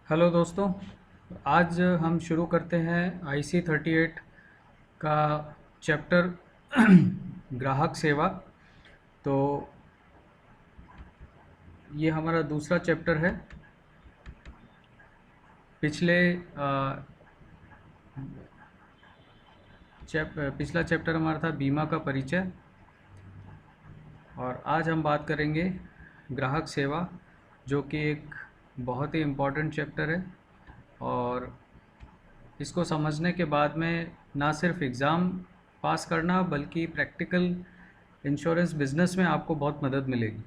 Hello दोस्तों। आज हम शुरू करते हैं IC38 का चैप्टर ग्राहक सेवा। तो ये हमारा दूसरा चैप्टर है। पिछले पिछला चैप्टर हमारा था बीमा का परिचय, और आज हम बात करेंगे ग्राहक सेवा, जो कि एक बहुत ही इम्पोर्टेंट चैप्टर है। और इसको समझने के बाद में ना सिर्फ एग्ज़ाम पास करना बल्कि प्रैक्टिकल इंश्योरेंस बिजनेस में आपको बहुत मदद मिलेगी।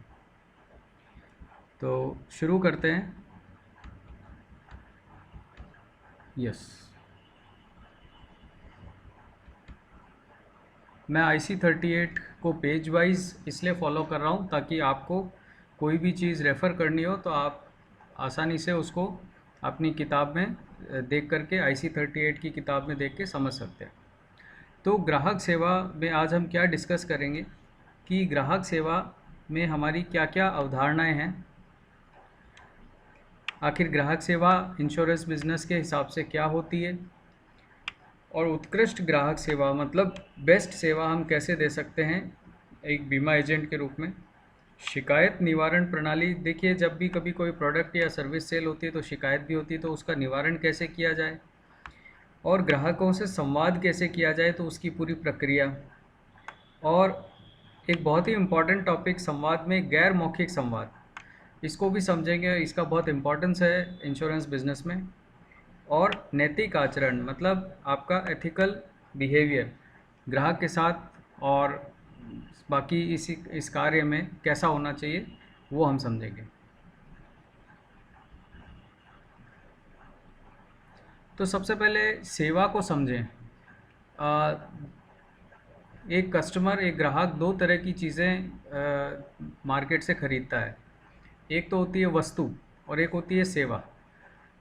तो शुरू करते हैं। यस, मैं IC38 को पेज वाइज इसलिए फॉलो कर रहा हूँ ताकि आपको कोई भी चीज़ रेफ़र करनी हो तो आप आसानी से उसको अपनी किताब में देख करके IC38 की किताब में देख के समझ सकते हैं। तो ग्राहक सेवा में आज हम क्या डिस्कस करेंगे कि ग्राहक सेवा में हमारी क्या क्या अवधारणाएं हैं, आखिर ग्राहक सेवा इंश्योरेंस बिजनेस के हिसाब से क्या होती है, और उत्कृष्ट ग्राहक सेवा मतलब बेस्ट सेवा हम कैसे दे सकते हैं एक बीमा एजेंट के रूप में। शिकायत निवारण प्रणाली, देखिए जब भी कभी कोई प्रोडक्ट या सर्विस सेल होती है तो शिकायत भी होती है, तो उसका निवारण कैसे किया जाए, और ग्राहकों से संवाद कैसे किया जाए तो उसकी पूरी प्रक्रिया। और एक बहुत ही इम्पॉर्टेंट टॉपिक संवाद में गैर मौखिक संवाद, इसको भी समझेंगे, इसका बहुत इम्पोर्टेंस है इंश्योरेंस बिजनेस में। और नैतिक आचरण मतलब आपका एथिकल बिहेवियर ग्राहक के साथ और बाकी इस कार्य में कैसा होना चाहिए वो हम समझेंगे। तो सबसे पहले सेवा को समझें। एक कस्टमर, एक ग्राहक दो तरह की चीज़ें मार्केट से ख़रीदता है। एक तो होती है वस्तु और एक होती है सेवा।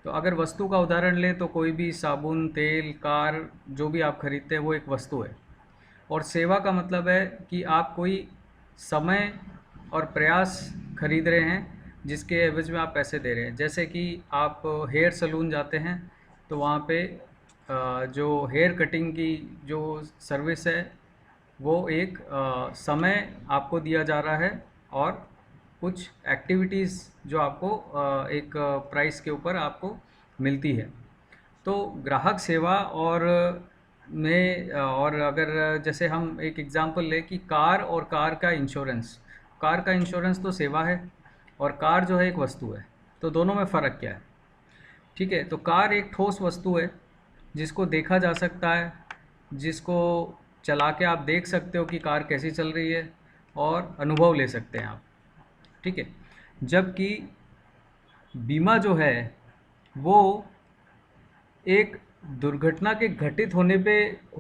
तो अगर वस्तु का उदाहरण लें तो कोई भी साबुन, तेल, कार, जो भी आप खरीदते हैं वो एक वस्तु है। और सेवा का मतलब है कि आप कोई समय और प्रयास खरीद रहे हैं जिसके एवज में आप पैसे दे रहे हैं। जैसे कि आप हेयर सलून जाते हैं तो वहाँ पे जो हेयर कटिंग की जो सर्विस है वो एक समय आपको दिया जा रहा है, और कुछ एक्टिविटीज़ जो आपको एक प्राइस के ऊपर आपको मिलती है। तो ग्राहक सेवा और अगर जैसे हम एक एग्ज़ाम्पल लें कि कार और कार का इंश्योरेंस, कार का इंश्योरेंस तो सेवा है और कार जो है एक वस्तु है। तो दोनों में फ़र्क क्या है? ठीक है, तो कार एक ठोस वस्तु है जिसको देखा जा सकता है, जिसको चला के आप देख सकते हो कि कार कैसी चल रही है और अनुभव ले सकते हैं आप। ठीक है, जबकि बीमा जो है वो एक दुर्घटना के घटित होने पे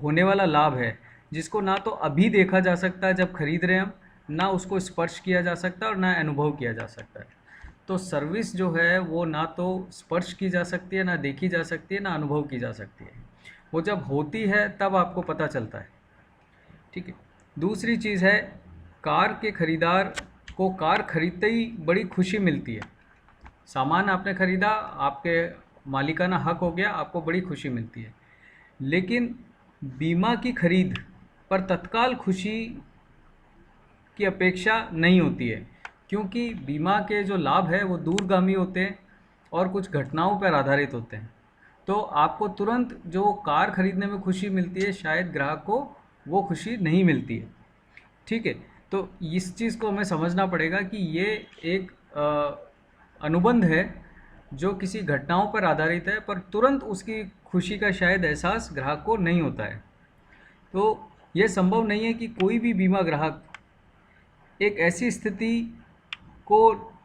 होने वाला लाभ है, जिसको ना तो अभी देखा जा सकता है जब खरीद रहे हैं हम, ना उसको स्पर्श किया जा सकता है और ना अनुभव किया जा सकता है। तो सर्विस जो है वो ना तो स्पर्श की जा सकती है, ना देखी जा सकती है, ना अनुभव की जा सकती है। वो जब होती है तब आपको पता चलता है। ठीक है, दूसरी चीज़ है, कार के खरीदार को कार खरीदते ही बड़ी खुशी मिलती है। सामान आपने खरीदा, आपके मालिकाना हक हो गया, आपको बड़ी खुशी मिलती है। लेकिन बीमा की खरीद पर तत्काल खुशी की अपेक्षा नहीं होती है, क्योंकि बीमा के जो लाभ है वो दूरगामी होते हैं और कुछ घटनाओं पर आधारित होते हैं। तो आपको तुरंत जो कार खरीदने में खुशी मिलती है, शायद ग्राहक को वो खुशी नहीं मिलती है। ठीक है, तो इस चीज़ को हमें समझना पड़ेगा कि ये एक अनुबंध है जो किसी घटनाओं पर आधारित है, पर तुरंत उसकी खुशी का शायद एहसास ग्राहक को नहीं होता है। तो यह संभव नहीं है कि कोई भी बीमा ग्राहक एक ऐसी स्थिति को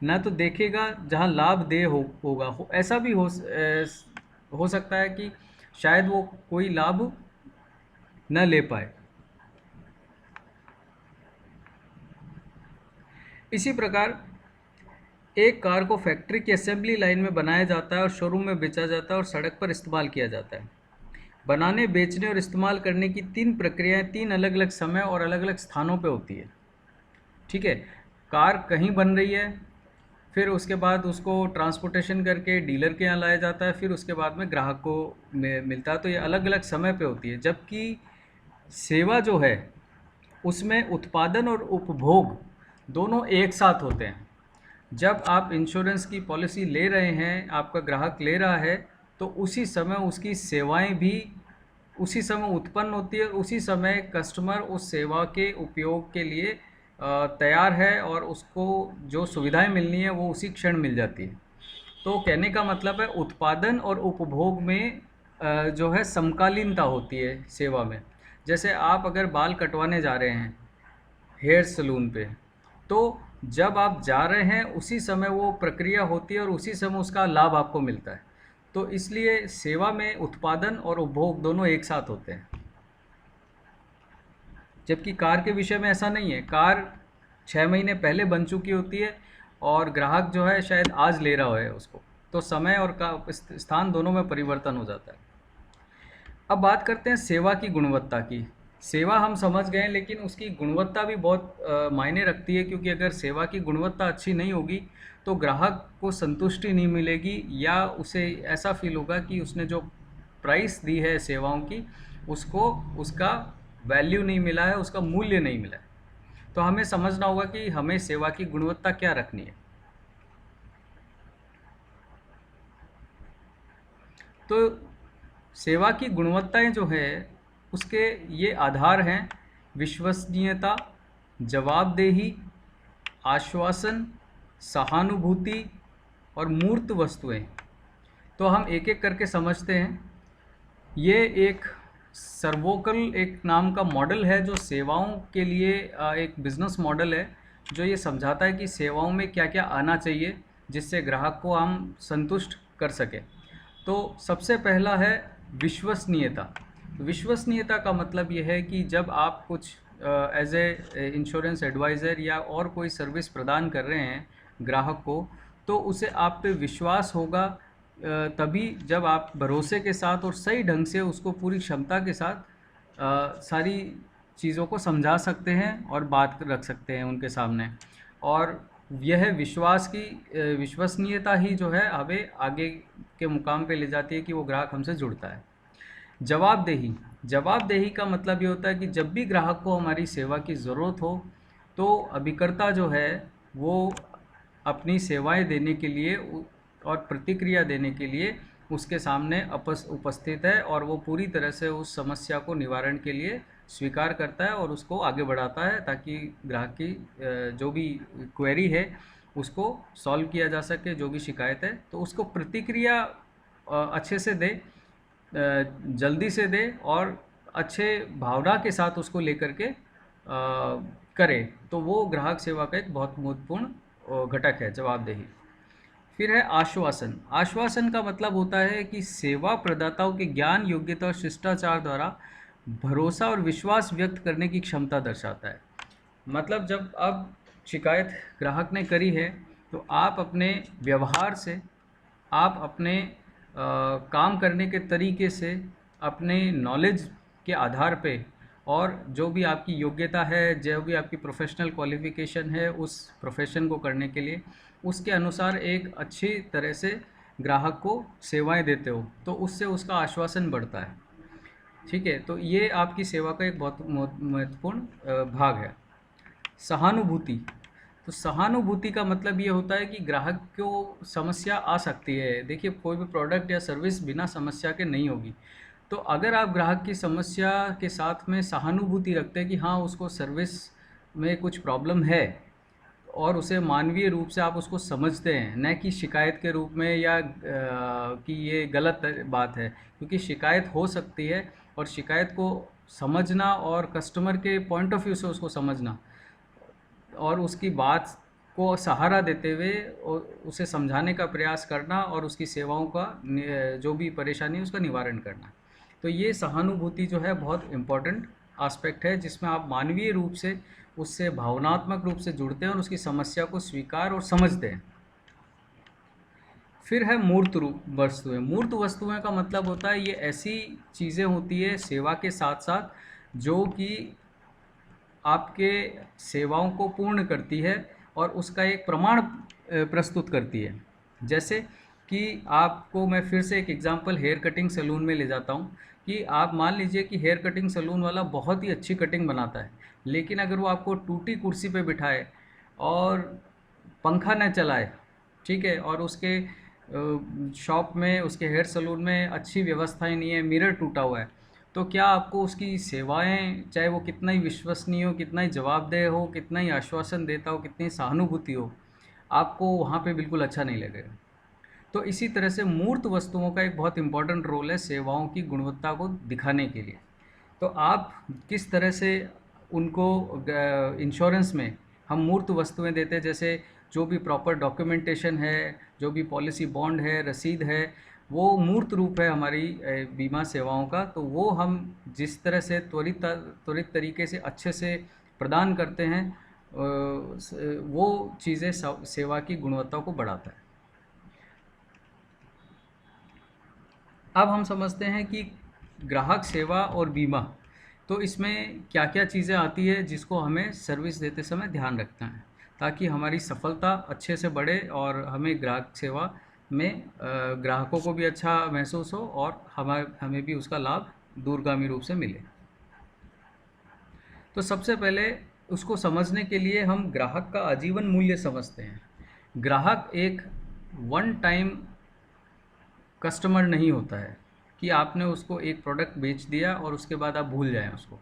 न तो देखेगा जहां लाभ दे होगा ऐसा भी हो सकता है कि शायद वो कोई लाभ न ले पाए। इसी प्रकार एक कार को फैक्ट्री की असेंबली लाइन में बनाया जाता है और शोरूम में बेचा जाता है और सड़क पर इस्तेमाल किया जाता है। बनाने, बेचने और इस्तेमाल करने की तीन प्रक्रियाएं तीन अलग अलग समय और अलग अलग स्थानों पे होती है। ठीक है, कार कहीं बन रही है, फिर उसके बाद उसको ट्रांसपोर्टेशन करके डीलर के यहाँ लाया जाता है, फिर उसके बाद में ग्राहक को मिलता है। तो ये अलग अलग समय पे होती है, जबकि सेवा जो है उसमें उत्पादन और उपभोग दोनों एक साथ होते हैं। जब आप इंश्योरेंस की पॉलिसी ले रहे हैं, आपका ग्राहक ले रहा है, तो उसी समय उसकी सेवाएं भी उसी समय उत्पन्न होती है, उसी समय कस्टमर उस सेवा के उपयोग के लिए तैयार है, और उसको जो सुविधाएं मिलनी है वो उसी क्षण मिल जाती है। तो कहने का मतलब है उत्पादन और उपभोग में जो है समकालीनता होती है सेवा में। जैसे आप अगर बाल कटवाने जा रहे हैं हेयर सलून पे, तो जब आप जा रहे हैं उसी समय वो प्रक्रिया होती है और उसी समय उसका लाभ आपको मिलता है। तो इसलिए सेवा में उत्पादन और उपभोग दोनों एक साथ होते हैं। जबकि कार के विषय में ऐसा नहीं है, कार 6 महीने पहले बन चुकी होती है और ग्राहक जो है शायद आज ले रहा है उसको, तो समय और का स्थान दोनों में परिवर्तन हो जाता है। अब बात करते हैं सेवा की गुणवत्ता की। सेवा हम समझ गए, लेकिन उसकी गुणवत्ता भी बहुत मायने रखती है, क्योंकि अगर सेवा की गुणवत्ता अच्छी नहीं होगी तो ग्राहक को संतुष्टि नहीं मिलेगी, या उसे ऐसा फील होगा कि उसने जो प्राइस दी है सेवाओं की, उसको उसका वैल्यू नहीं मिला है, उसका मूल्य नहीं मिला है। तो हमें समझना होगा कि हमें सेवा की गुणवत्ता क्या रखनी है। तो सेवा की गुणवत्ताएं जो है उसके ये आधार हैं: विश्वसनीयता, जवाबदेही, आश्वासन, सहानुभूति और मूर्त वस्तुएं। तो हम एक एक करके समझते हैं। ये एक सर्वोकल एक नाम का मॉडल है जो सेवाओं के लिए एक बिजनेस मॉडल है, जो ये समझाता है कि सेवाओं में क्या क्या आना चाहिए जिससे ग्राहक को हम संतुष्ट कर सकें। तो सबसे पहला है विश्वसनीयता। विश्वसनीयता का मतलब ये है कि जब आप कुछ एज ए इंश्योरेंस एडवाइज़र या और कोई सर्विस प्रदान कर रहे हैं ग्राहक को, तो उसे आप पे विश्वास होगा तभी जब आप भरोसे के साथ और सही ढंग से उसको पूरी क्षमता के साथ सारी चीज़ों को समझा सकते हैं और बात रख सकते हैं उनके सामने। और यह विश्वास की विश्वसनीयता ही जो है हमें आगे के मुकाम पे ले जाती है कि वो ग्राहक हमसे जुड़ता है। जवाबदेही। जवाबदेही का मतलब ये होता है कि जब भी ग्राहक को हमारी सेवा की ज़रूरत हो, तो अभिकर्ता जो है वो अपनी सेवाएं देने के लिए और प्रतिक्रिया देने के लिए उसके सामने उपस्थित है, और वो पूरी तरह से उस समस्या को निवारण के लिए स्वीकार करता है और उसको आगे बढ़ाता है, ताकि ग्राहक की जो भी क्वेरी है उसको सॉल्व किया जा सके, जो भी शिकायत है तो उसको प्रतिक्रिया अच्छे से दे, जल्दी से दे और अच्छे भावना के साथ उसको लेकर के करे। तो वो ग्राहक सेवा का एक बहुत महत्वपूर्ण घटक है जवाबदेही। फिर है आश्वासन। आश्वासन का मतलब होता है कि सेवा प्रदाताओं के ज्ञान, योग्यता और शिष्टाचार द्वारा भरोसा और विश्वास व्यक्त करने की क्षमता दर्शाता है। मतलब जब अब शिकायत ग्राहक ने करी है, तो आप अपने व्यवहार से, आप अपने काम करने के तरीके से, अपने नॉलेज के आधार पे, और जो भी आपकी योग्यता है, जो भी आपकी प्रोफेशनल क्वालिफ़िकेशन है उस प्रोफेशन को करने के लिए, उसके अनुसार एक अच्छी तरह से ग्राहक को सेवाएं देते हो, तो उससे उसका आश्वासन बढ़ता है। ठीक है, तो ये आपकी सेवा का एक बहुत महत्वपूर्ण भाग है। सहानुभूति। तो सहानुभूति का मतलब ये होता है कि ग्राहक को समस्या आ सकती है। देखिए, कोई भी प्रोडक्ट या सर्विस बिना समस्या के नहीं होगी। तो अगर आप ग्राहक की समस्या के साथ में सहानुभूति रखते हैं कि हाँ, उसको सर्विस में कुछ प्रॉब्लम है, और उसे मानवीय रूप से आप उसको समझते हैं, न कि शिकायत के रूप में, या कि ये गलत बात है, क्योंकि शिकायत हो सकती है, और शिकायत को समझना और कस्टमर के पॉइंट ऑफ व्यू से उसको समझना और उसकी बात को सहारा देते हुए उसे समझाने का प्रयास करना और उसकी सेवाओं का जो भी परेशानी है उसका निवारण करना। तो ये सहानुभूति जो है बहुत इम्पोर्टेंट एस्पेक्ट है, जिसमें आप मानवीय रूप से उससे भावनात्मक रूप से जुड़ते हैं और उसकी समस्या को स्वीकार और समझते हैं। फिर है मूर्त रूप वस्तुएं। मूर्त वस्तुएं का मतलब होता है ये ऐसी चीज़ें होती है सेवा के साथ साथ जो कि आपके सेवाओं को पूर्ण करती है और उसका एक प्रमाण प्रस्तुत करती है। जैसे कि आपको मैं फिर से एक एग्जांपल हेयर कटिंग सैलून में ले जाता हूँ कि आप मान लीजिए कि हेयर कटिंग सैलून वाला बहुत ही अच्छी कटिंग बनाता है, लेकिन अगर वो आपको टूटी कुर्सी पे बिठाए और पंखा न चलाए, ठीक है, और उसके शॉप में, उसके हेयर सैलून में अच्छी व्यवस्थाएं नहीं है, मिरर टूटा हुआ है, तो क्या आपको उसकी सेवाएं, चाहे वो कितना ही विश्वसनीय हो, कितना ही जवाबदेह हो, कितना ही आश्वासन देता हो, कितनी सहानुभूति हो, आपको वहाँ पे बिल्कुल अच्छा नहीं लगेगा। तो इसी तरह से मूर्त वस्तुओं का एक बहुत इम्पोर्टेंट रोल है सेवाओं की गुणवत्ता को दिखाने के लिए। तो आप किस तरह से उनको इंश्योरेंस में हम मूर्त वस्तुएं देते हैं, जैसे जो भी प्रॉपर डॉक्यूमेंटेशन है, जो भी पॉलिसी बॉन्ड है, रसीद है, वो मूर्त रूप है हमारी बीमा सेवाओं का। तो वो हम जिस तरह से त्वरित तरीके से अच्छे से प्रदान करते हैं, वो चीज़ें सेवा की गुणवत्ता को बढ़ाता है। अब हम समझते हैं कि ग्राहक सेवा और बीमा, तो इसमें क्या क्या चीज़ें आती है जिसको हमें सर्विस देते समय ध्यान रखना है, ताकि हमारी सफलता अच्छे से बढ़े और हमें ग्राहक सेवा में ग्राहकों को भी अच्छा महसूस हो और हमें भी उसका लाभ दूरगामी रूप से मिले। तो सबसे पहले उसको समझने के लिए हम ग्राहक का आजीवन मूल्य समझते हैं। ग्राहक एक वन टाइम कस्टमर नहीं होता है कि आपने उसको एक प्रोडक्ट बेच दिया और उसके बाद आप भूल जाएं उसको।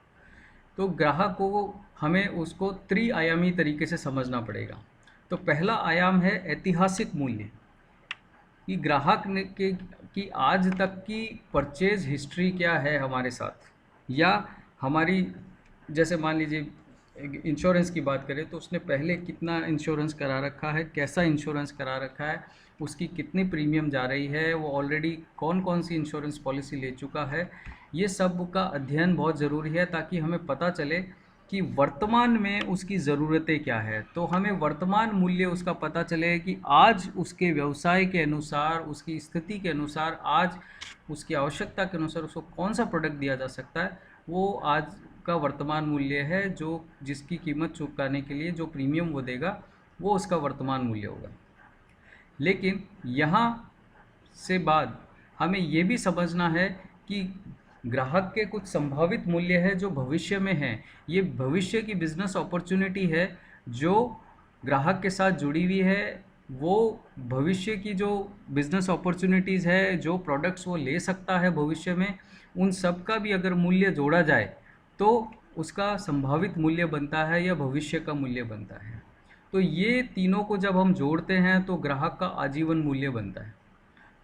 तो ग्राहक को हमें उसको त्रिआयामी तरीके से समझना पड़ेगा। तो पहला आयाम है ऐतिहासिक मूल्य, कि ग्राहक ने के कि आज तक की परचेज हिस्ट्री क्या है हमारे साथ, या हमारी, जैसे मान लीजिए इंश्योरेंस की बात करें तो उसने पहले कितना इंश्योरेंस करा रखा है, कैसा इंश्योरेंस करा रखा है, उसकी कितनी प्रीमियम जा रही है, वो ऑलरेडी कौन कौन सी इंश्योरेंस पॉलिसी ले चुका है। ये सब का अध्ययन बहुत ज़रूरी है ताकि हमें पता चले कि वर्तमान में उसकी ज़रूरतें क्या है। तो हमें वर्तमान मूल्य उसका पता चले कि आज उसके व्यवसाय के अनुसार, उसकी स्थिति के अनुसार, आज उसकी आवश्यकता के अनुसार उसको कौन सा प्रोडक्ट दिया जा सकता है, वो आज का वर्तमान मूल्य है, जो जिसकी कीमत चुकाने के लिए जो प्रीमियम वो देगा वो उसका वर्तमान मूल्य होगा। लेकिन यहाँ से बाद हमें ये भी समझना है कि ग्राहक के कुछ संभावित मूल्य है जो भविष्य में है। ये भविष्य की बिजनेस अपॉर्चुनिटी है जो ग्राहक के साथ जुड़ी हुई है। वो भविष्य की जो बिजनेस अपॉर्चुनिटीज़ है, जो प्रोडक्ट्स वो ले सकता है भविष्य में, उन सब का भी अगर मूल्य जोड़ा जाए तो उसका संभावित मूल्य बनता है या भविष्य का मूल्य बनता है। तो ये तीनों को जब हम जोड़ते हैं तो ग्राहक का आजीवन मूल्य बनता है।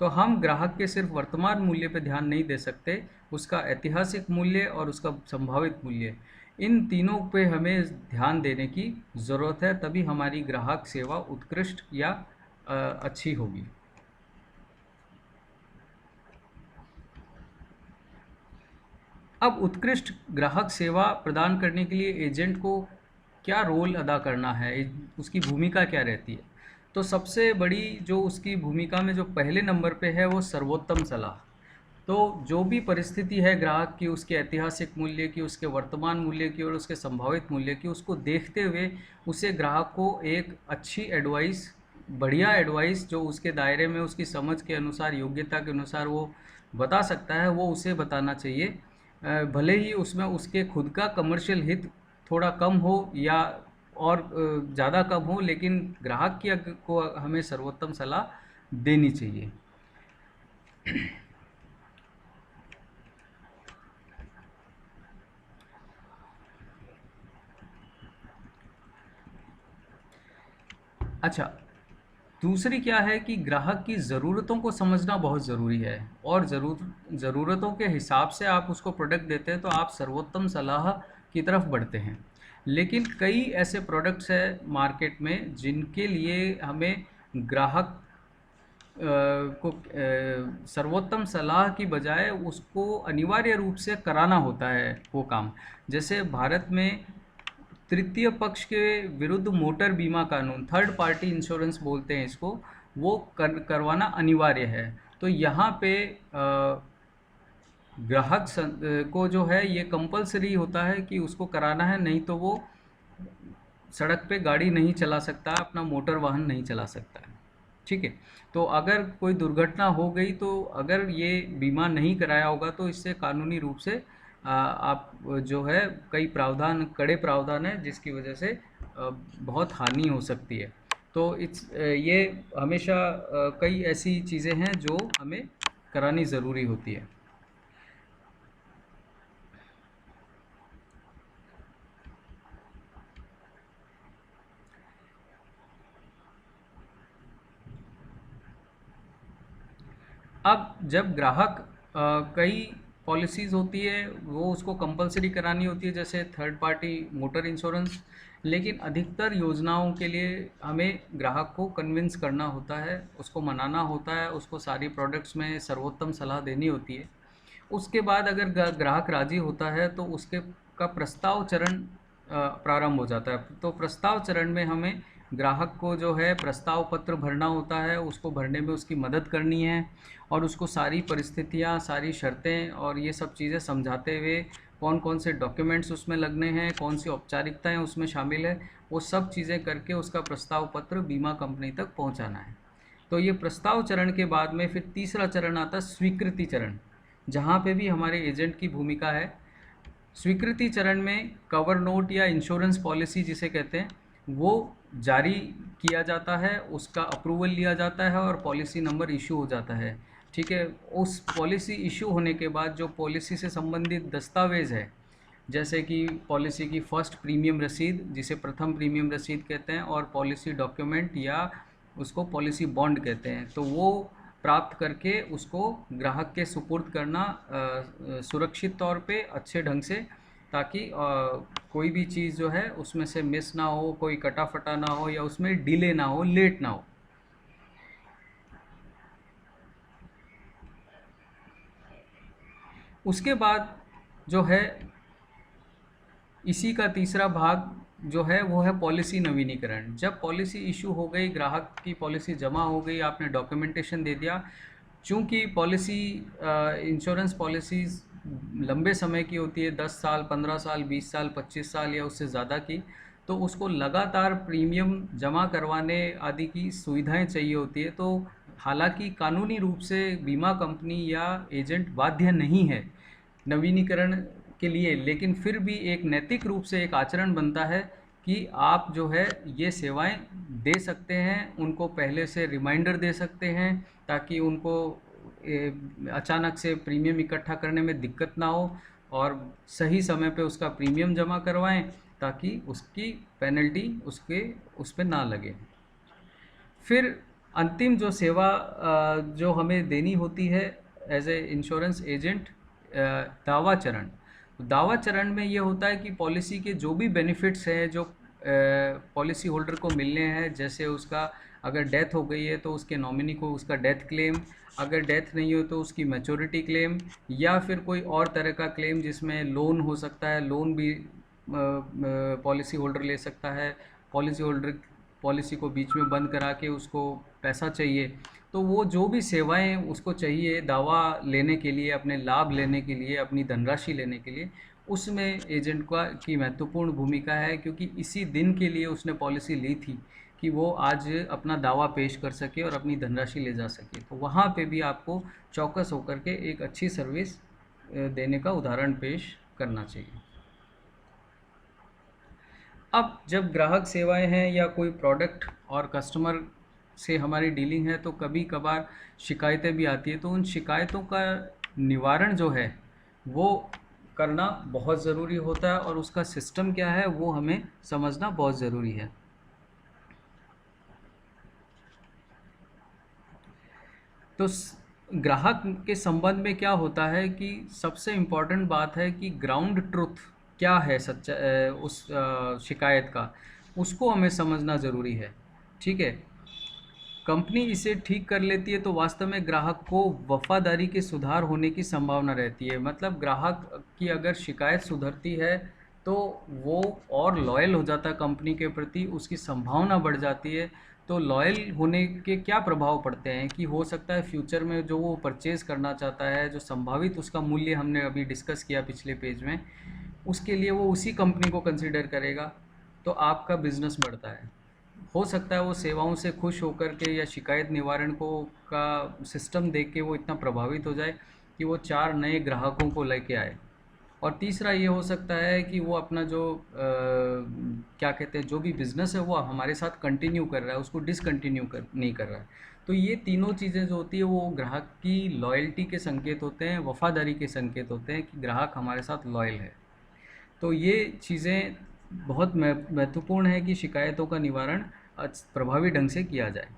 तो हम ग्राहक के सिर्फ वर्तमान मूल्य पर ध्यान नहीं दे सकते, उसका ऐतिहासिक मूल्य और उसका संभावित मूल्य, इन तीनों पे हमें ध्यान देने की ज़रूरत है, तभी हमारी ग्राहक सेवा उत्कृष्ट या अच्छी होगी। अब उत्कृष्ट ग्राहक सेवा प्रदान करने के लिए एजेंट को क्या रोल अदा करना है, उसकी भूमिका क्या रहती है। तो सबसे बड़ी जो उसकी भूमिका में जो पहले नंबर पे है वो सर्वोत्तम सलाह। तो जो भी परिस्थिति है ग्राहक की, उसके ऐतिहासिक मूल्य की, उसके वर्तमान मूल्य की और उसके संभावित मूल्य की, उसको देखते हुए उसे ग्राहक को एक अच्छी एडवाइस, बढ़िया एडवाइस जो उसके दायरे में, उसकी समझ के अनुसार, योग्यता के अनुसार वो बता सकता है, वो उसे बताना चाहिए। भले ही उसमें उसके खुद का कमर्शियल हित थोड़ा कम हो या और ज़्यादा कम हो, लेकिन ग्राहक की को हमें सर्वोत्तम सलाह देनी चाहिए। अच्छा, दूसरी क्या है कि ग्राहक की ज़रूरतों को समझना बहुत ज़रूरी है, और ज़रूरतों के हिसाब से आप उसको प्रोडक्ट देते हैं तो आप सर्वोत्तम सलाह की तरफ बढ़ते हैं। लेकिन कई ऐसे प्रोडक्ट्स हैं मार्केट में जिनके लिए हमें ग्राहक को सर्वोत्तम सलाह की बजाय उसको अनिवार्य रूप से कराना होता है वो काम। जैसे भारत में तृतीय पक्ष के विरुद्ध मोटर बीमा कानून, थर्ड पार्टी इंश्योरेंस बोलते हैं इसको, वो करवाना अनिवार्य है। तो यहाँ पे को जो है ये कंपलसरी होता है कि उसको कराना है, नहीं तो वो सड़क पे गाड़ी नहीं चला सकता, अपना मोटर वाहन नहीं चला सकता है। ठीक है, तो अगर कोई दुर्घटना हो गई तो अगर ये बीमा नहीं कराया होगा तो इससे कानूनी रूप से आप जो है कई प्रावधान, कड़े प्रावधान है जिसकी वजह से बहुत हानि हो सकती है। तो ये हमेशा कई ऐसी चीज़ें हैं जो हमें करानी ज़रूरी होती है। अब जब ग्राहक कई पॉलिसीज़ होती है वो उसको कंपलसरी करानी होती है, जैसे थर्ड पार्टी मोटर इंश्योरेंस, लेकिन अधिकतर योजनाओं के लिए हमें ग्राहक को कन्विंस करना होता है, उसको मनाना होता है, उसको सारी प्रोडक्ट्स में सर्वोत्तम सलाह देनी होती है। उसके बाद अगर ग्राहक राजी होता है तो उसके का प्रस्ताव चरण प्रारंभ हो जाता है। तो प्रस्ताव चरण में हमें ग्राहक को जो है प्रस्ताव पत्र भरना होता है, उसको भरने में उसकी मदद करनी है और उसको सारी परिस्थितियाँ, सारी शर्तें और ये सब चीज़ें समझाते हुए कौन कौन से डॉक्यूमेंट्स उसमें लगने हैं, कौन सी औपचारिकताएं उसमें शामिल है, वो सब चीज़ें करके उसका प्रस्ताव पत्र बीमा कंपनी तक पहुंचाना है। तो ये प्रस्ताव चरण के बाद में फिर तीसरा चरण आता है स्वीकृति चरण, जहाँ पे भी हमारे एजेंट की भूमिका है। स्वीकृति चरण में कवर नोट या इंश्योरेंस पॉलिसी जिसे कहते हैं वो जारी किया जाता है, उसका अप्रूवल लिया जाता है और पॉलिसी नंबर इशू हो जाता है। ठीक है, उस पॉलिसी इशू होने के बाद जो पॉलिसी से संबंधित दस्तावेज़ है, जैसे कि पॉलिसी की फर्स्ट प्रीमियम रसीद जिसे प्रथम प्रीमियम रसीद कहते हैं और पॉलिसी डॉक्यूमेंट या उसको पॉलिसी बॉन्ड कहते हैं, तो वो प्राप्त करके उसको ग्राहक के सुपुर्द करना सुरक्षित तौर पे अच्छे ढंग से, ताकि कोई भी चीज़ जो है उसमें से मिस ना हो, कोई कटा फटा ना हो या उसमें डिले ना हो, लेट ना हो। उसके बाद जो है इसी का तीसरा भाग जो है वो है पॉलिसी नवीनीकरण। जब पॉलिसी इशू हो गई, ग्राहक की पॉलिसी जमा हो गई, आपने डॉक्यूमेंटेशन दे दिया, चूँकि पॉलिसी इंश्योरेंस पॉलिसीज़ लंबे समय की होती है, 10 साल, 15 साल, 20 साल, 25 साल या उससे ज़्यादा की, तो उसको लगातार प्रीमियम जमा करवाने आदि की सुविधाएं चाहिए होती है। तो हालांकि कानूनी रूप से बीमा कंपनी या एजेंट बाध्य नहीं है नवीनीकरण के लिए, लेकिन फिर भी एक नैतिक रूप से एक आचरण बनता है कि आप जो है ये सेवाएं दे सकते हैं, उनको पहले से रिमाइंडर दे सकते हैं ताकि उनको अचानक से प्रीमियम इकट्ठा करने में दिक्कत ना हो और सही समय पे उसका प्रीमियम जमा करवाएं ताकि उसकी पेनल्टी उस पर ना लगे। फिर अंतिम जो सेवा जो हमें देनी होती है एज ए इंश्योरेंस एजेंट, दावा चरण। दावा चरण में ये होता है कि पॉलिसी के जो भी बेनिफिट्स हैं जो पॉलिसी होल्डर को मिलने हैं, जैसे उसका अगर डेथ हो गई है तो उसके नॉमिनी को उसका डेथ क्लेम, अगर डेथ नहीं हो तो उसकी मैच्योरिटी क्लेम, या फिर कोई और तरह का क्लेम जिसमें लोन हो सकता है, लोन भी पॉलिसी होल्डर ले सकता है। पॉलिसी होल्डर पॉलिसी को बीच में बंद करा के उसको पैसा चाहिए, तो वो जो भी सेवाएं उसको चाहिए दावा लेने के लिए, अपने लाभ लेने के लिए, अपनी धनराशि लेने के लिए, उसमें एजेंट का की महत्वपूर्ण भूमिका है, क्योंकि इसी दिन के लिए उसने पॉलिसी ली थी कि वो आज अपना दावा पेश कर सके और अपनी धनराशि ले जा सके। तो वहाँ पे भी आपको चौकस होकर के एक अच्छी सर्विस देने का उदाहरण पेश करना चाहिए। अब जब ग्राहक सेवाएं हैं या कोई प्रोडक्ट और कस्टमर से हमारी डीलिंग है तो कभी कभार शिकायतें भी आती है, तो उन शिकायतों का निवारण जो है वो करना बहुत ज़रूरी होता है और उसका सिस्टम क्या है वो हमें समझना बहुत ज़रूरी है। तो ग्राहक के संबंध में क्या होता है कि सबसे इम्पॉर्टेंट बात है कि ग्राउंड ट्रुथ क्या है सच्चा उस शिकायत का, उसको हमें समझना ज़रूरी है। ठीक है, कंपनी इसे ठीक कर लेती है तो वास्तव में ग्राहक को वफादारी के सुधार होने की संभावना रहती है। मतलब ग्राहक की अगर शिकायत सुधरती है तो वो और लॉयल हो जाता है कंपनी के प्रति, उसकी संभावना बढ़ जाती है। तो लॉयल होने के क्या प्रभाव पड़ते हैं कि हो सकता है फ्यूचर में जो वो परचेज़ करना चाहता है, जो संभावित उसका मूल्य हमने अभी डिस्कस किया पिछले पेज में, उसके लिए वो उसी कंपनी को कंसिडर करेगा। तो आपका बिजनेस बढ़ता है। हो सकता है वो सेवाओं से खुश होकर के या शिकायत निवारण को का सिस्टम देख के वो इतना प्रभावित हो जाए कि वो 4 नए ग्राहकों को लेके आए। और तीसरा ये हो सकता है कि वो अपना जो क्या कहते हैं, जो भी बिज़नेस है वो हमारे साथ कंटिन्यू कर रहा है, उसको डिसकंटिन्यू कर नहीं कर रहा है। तो ये तीनों चीज़ें जो होती है वो ग्राहक की लॉयल्टी के संकेत होते हैं, वफ़ादारी के संकेत होते हैं कि ग्राहक हमारे साथ लॉयल है। तो ये चीज़ें बहुत महत्वपूर्ण है कि शिकायतों का निवारण प्रभावी ढंग से किया जाए।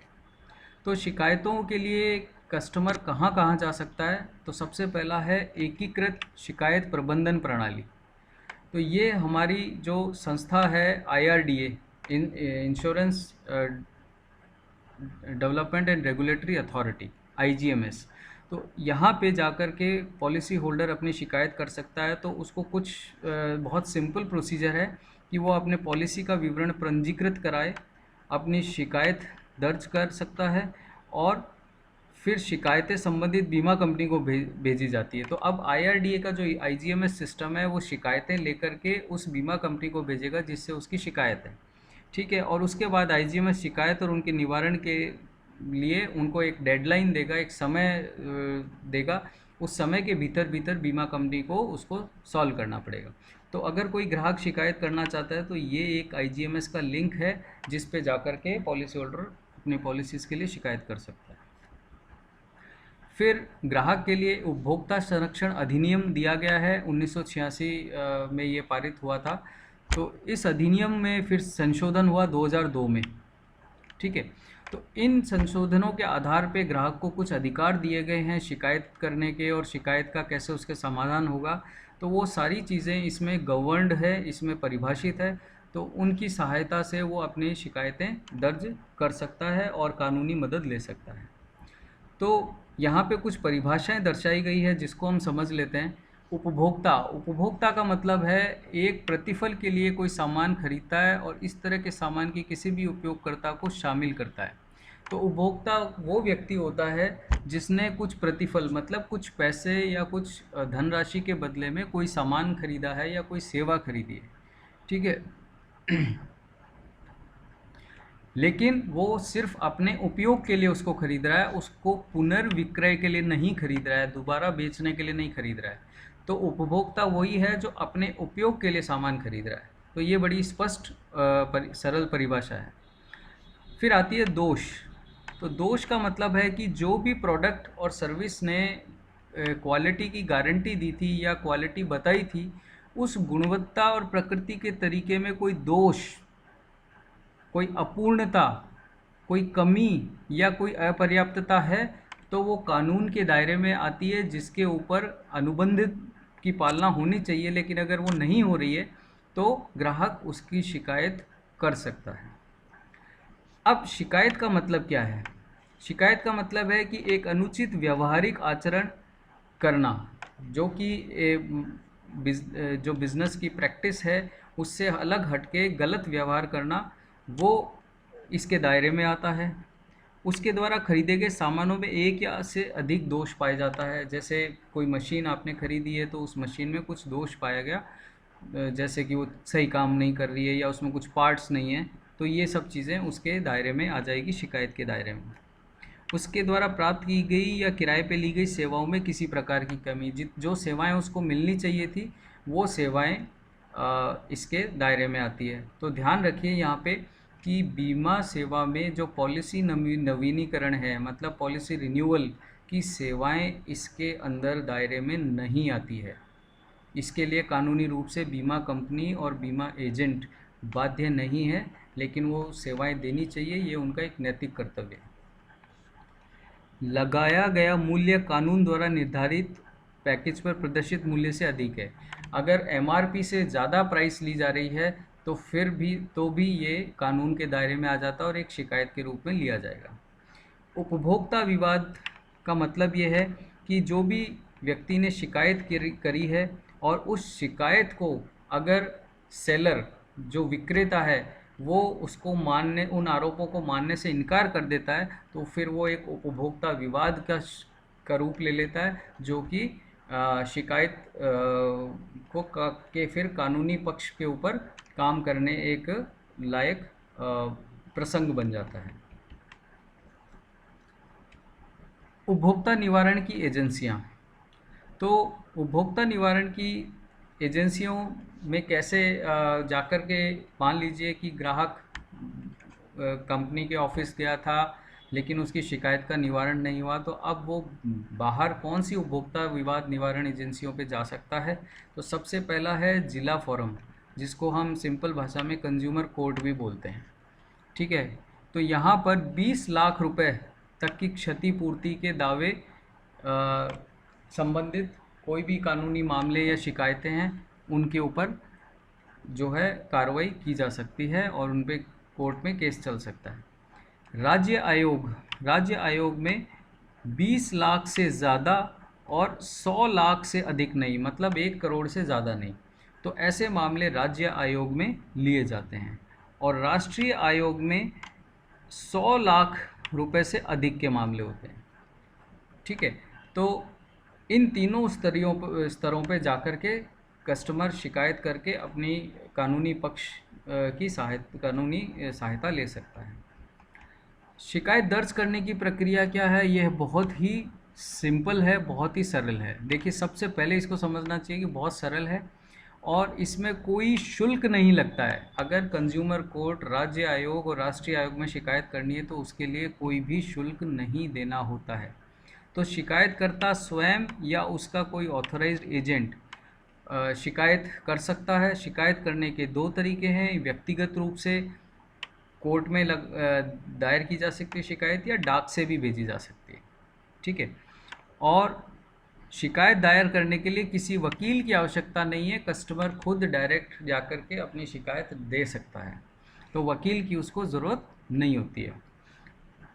तो शिकायतों के लिए कस्टमर कहाँ कहाँ जा सकता है? तो सबसे पहला है एकीकृत शिकायत प्रबंधन प्रणाली। तो ये हमारी जो संस्था है IRDA, insurance development and regulatory authority, IGMS। तो यहाँ पे जाकर के पॉलिसी होल्डर अपनी शिकायत कर सकता है। तो उसको कुछ बहुत सिंपल प्रोसीजर है कि वो अपने पॉलिसी का विवरण पंजीकृत कराए, अपनी शिकायत दर्ज कर सकता है और फिर शिकायतें संबंधित बीमा कंपनी को भेजी जाती है। तो अब IRDA का जो IGMS सिस्टम है वो शिकायतें लेकर के उस बीमा कंपनी को भेजेगा जिससे उसकी शिकायत है, ठीक है। और उसके बाद IGMS शिकायत और उनके निवारण के लिए उनको एक डेडलाइन देगा, एक समय देगा। उस समय के भीतर भीतर बीमा कंपनी को उसको सॉल्व करना पड़ेगा। तो अगर कोई ग्राहक शिकायत करना चाहता है तो ये एक IGMS का लिंक है जिस पे जाकर के पॉलिसी होल्डर अपनी पॉलिसीज़ के लिए शिकायत कर सकता है। फिर ग्राहक के लिए उपभोक्ता संरक्षण अधिनियम दिया गया है, 1986 में ये पारित हुआ था। तो इस अधिनियम में फिर संशोधन हुआ 2002 में, ठीक है। तो इन संशोधनों के आधार पे ग्राहक को कुछ अधिकार दिए गए हैं शिकायत करने के, और शिकायत का कैसे उसके समाधान होगा। तो वो सारी चीज़ें इसमें गवर्नड है, इसमें परिभाषित है। तो उनकी सहायता से वो अपनी शिकायतें दर्ज कर सकता है और कानूनी मदद ले सकता है। तो यहाँ पे कुछ परिभाषाएं दर्शाई गई है जिसको हम समझ लेते हैं। उपभोक्ता, उपभोक्ता का मतलब है एक प्रतिफल के लिए कोई सामान खरीदता है और इस तरह के सामान की किसी भी उपयोगकर्ता को शामिल करता है। तो उपभोक्ता वो व्यक्ति होता है जिसने कुछ प्रतिफल मतलब कुछ पैसे या कुछ धनराशि के बदले में कोई सामान खरीदा है या कोई सेवा खरीदी है, ठीक है। लेकिन वो सिर्फ अपने उपयोग के लिए उसको खरीद रहा है, उसको पुनर्विक्रय के लिए नहीं खरीद रहा है, दोबारा बेचने के लिए नहीं खरीद रहा है। तो उपभोक्ता वही है जो अपने उपयोग के लिए सामान खरीद रहा है। तो ये बड़ी स्पष्ट सरल परिभाषा है। फिर आती है दोष। तो दोष का मतलब है कि जो भी प्रोडक्ट और सर्विस ने क्वालिटी की गारंटी दी थी या क्वालिटी बताई थी, उस गुणवत्ता और प्रकृति के तरीके में कोई दोष, कोई अपूर्णता, कोई कमी या कोई अपर्याप्तता है तो वो कानून के दायरे में आती है जिसके ऊपर अनुबंधित की पालना होनी चाहिए। लेकिन अगर वो नहीं हो रही है तो ग्राहक उसकी शिकायत कर सकता है। अब शिकायत का मतलब क्या है? शिकायत का मतलब है कि एक अनुचित व्यवहारिक आचरण करना, जो कि जो बिज़नेस की प्रैक्टिस है उससे अलग हटके गलत व्यवहार करना, वो इसके दायरे में आता है। उसके द्वारा खरीदे गए सामानों में एक या से अधिक दोष पाया जाता है। जैसे कोई मशीन आपने खरीदी है तो उस मशीन में कुछ दोष पाया गया, जैसे कि वो सही काम नहीं कर रही है या उसमें कुछ पार्ट्स नहीं है, तो ये सब चीज़ें उसके दायरे में आ जाएगी, शिकायत के दायरे में। उसके द्वारा प्राप्त की गई या किराए पे ली गई सेवाओं में किसी प्रकार की कमी, जो सेवाएं उसको मिलनी चाहिए थी वो सेवाएं इसके दायरे में आती है। तो ध्यान रखिए यहाँ पे कि बीमा सेवा में जो पॉलिसी नवीनीकरण है, मतलब पॉलिसी रिन्यूअल की सेवाएं इसके अंदर दायरे में नहीं आती है। इसके लिए कानूनी रूप से बीमा कंपनी और बीमा एजेंट बाध्य नहीं है, लेकिन वो सेवाएं देनी चाहिए, ये उनका एक नैतिक कर्तव्य है। लगाया गया मूल्य कानून द्वारा निर्धारित पैकेज पर प्रदर्शित मूल्य से अधिक है। अगर MRP से ज़्यादा प्राइस ली जा रही है तो फिर भी ये कानून के दायरे में आ जाता है और एक शिकायत के रूप में लिया जाएगा। उपभोक्ता विवाद का मतलब ये है कि जो भी व्यक्ति ने शिकायत करी है और उस शिकायत को अगर सेलर, जो विक्रेता है, वो उसको मानने, उन आरोपों को मानने से इनकार कर देता है, तो फिर वो एक उपभोक्ता विवाद का रूप ले लेता है, जो कि शिकायत के फिर कानूनी पक्ष के ऊपर काम करने एक लायक प्रसंग बन जाता है। उपभोक्ता निवारण की एजेंसियां, तो उपभोक्ता निवारण की एजेंसियों में कैसे जाकर के, मान लीजिए कि ग्राहक कंपनी के ऑफिस गया था लेकिन उसकी शिकायत का निवारण नहीं हुआ, तो अब वो बाहर कौन सी उपभोक्ता विवाद निवारण एजेंसियों पे जा सकता है? तो सबसे पहला है जिला फोरम, जिसको हम सिंपल भाषा में कंज्यूमर कोर्ट भी बोलते हैं। ठीक है, तो यहाँ पर 20 लाख रुपए तक की क्षतिपूर्ति के दावे संबंधित कोई भी कानूनी मामले या शिकायतें हैं उनके ऊपर जो है कार्रवाई की जा सकती है और उन पे कोर्ट में केस चल सकता है। राज्य आयोग में 20 लाख से ज़्यादा और 100 लाख से अधिक नहीं, मतलब 1 करोड़ से ज़्यादा नहीं, तो ऐसे मामले राज्य आयोग में लिए जाते हैं। और राष्ट्रीय आयोग में 100 लाख रुपए से अधिक के मामले होते हैं। ठीक है, तो इन तीनों स्तरों पे जाकर के कस्टमर शिकायत करके अपनी कानूनी पक्ष की कानूनी सहायता ले सकता है। शिकायत दर्ज करने की प्रक्रिया क्या है? यह बहुत ही सिंपल है, बहुत ही सरल है। देखिए, सबसे पहले इसको समझना चाहिए कि बहुत सरल है और इसमें कोई शुल्क नहीं लगता है। अगर कंज्यूमर कोर्ट, राज्य आयोग और राष्ट्रीय आयोग में शिकायत करनी है तो उसके लिए कोई भी शुल्क नहीं देना होता है। तो शिकायतकर्ता स्वयं या उसका कोई ऑथराइज्ड एजेंट शिकायत कर सकता है। शिकायत करने के 2 तरीके हैं, व्यक्तिगत रूप से कोर्ट में दायर की जा सकती है शिकायत, या डाक से भी भेजी जा सकती है। ठीक है, और शिकायत दायर करने के लिए किसी वकील की आवश्यकता नहीं है, कस्टमर खुद डायरेक्ट जाकर के अपनी शिकायत दे सकता है, तो वकील की उसको ज़रूरत नहीं होती है।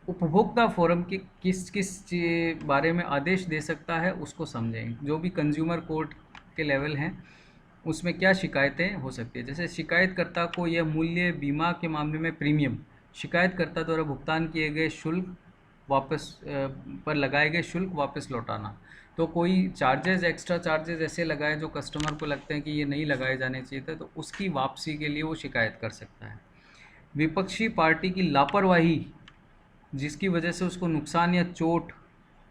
उपभोक्ता फोरम के किस बारे में आदेश दे सकता है उसको समझें। जो भी कंज्यूमर कोर्ट के लेवल हैं उसमें क्या शिकायतें हो सकती है। जैसे शिकायतकर्ता को यह मूल्य, बीमा के मामले में प्रीमियम, शिकायतकर्ता द्वारा भुगतान किए गए शुल्क वापस पर लगाए गए शुल्क वापस लौटाना। तो कोई चार्जेस, एक्स्ट्रा चार्जेस ऐसे लगाए जो कस्टमर को लगते हैं कि ये नहीं लगाए जाने चाहिए थे, तो उसकी वापसी के लिए वो शिकायत कर सकता है। विपक्षी पार्टी की लापरवाही जिसकी वजह से उसको नुकसान या चोट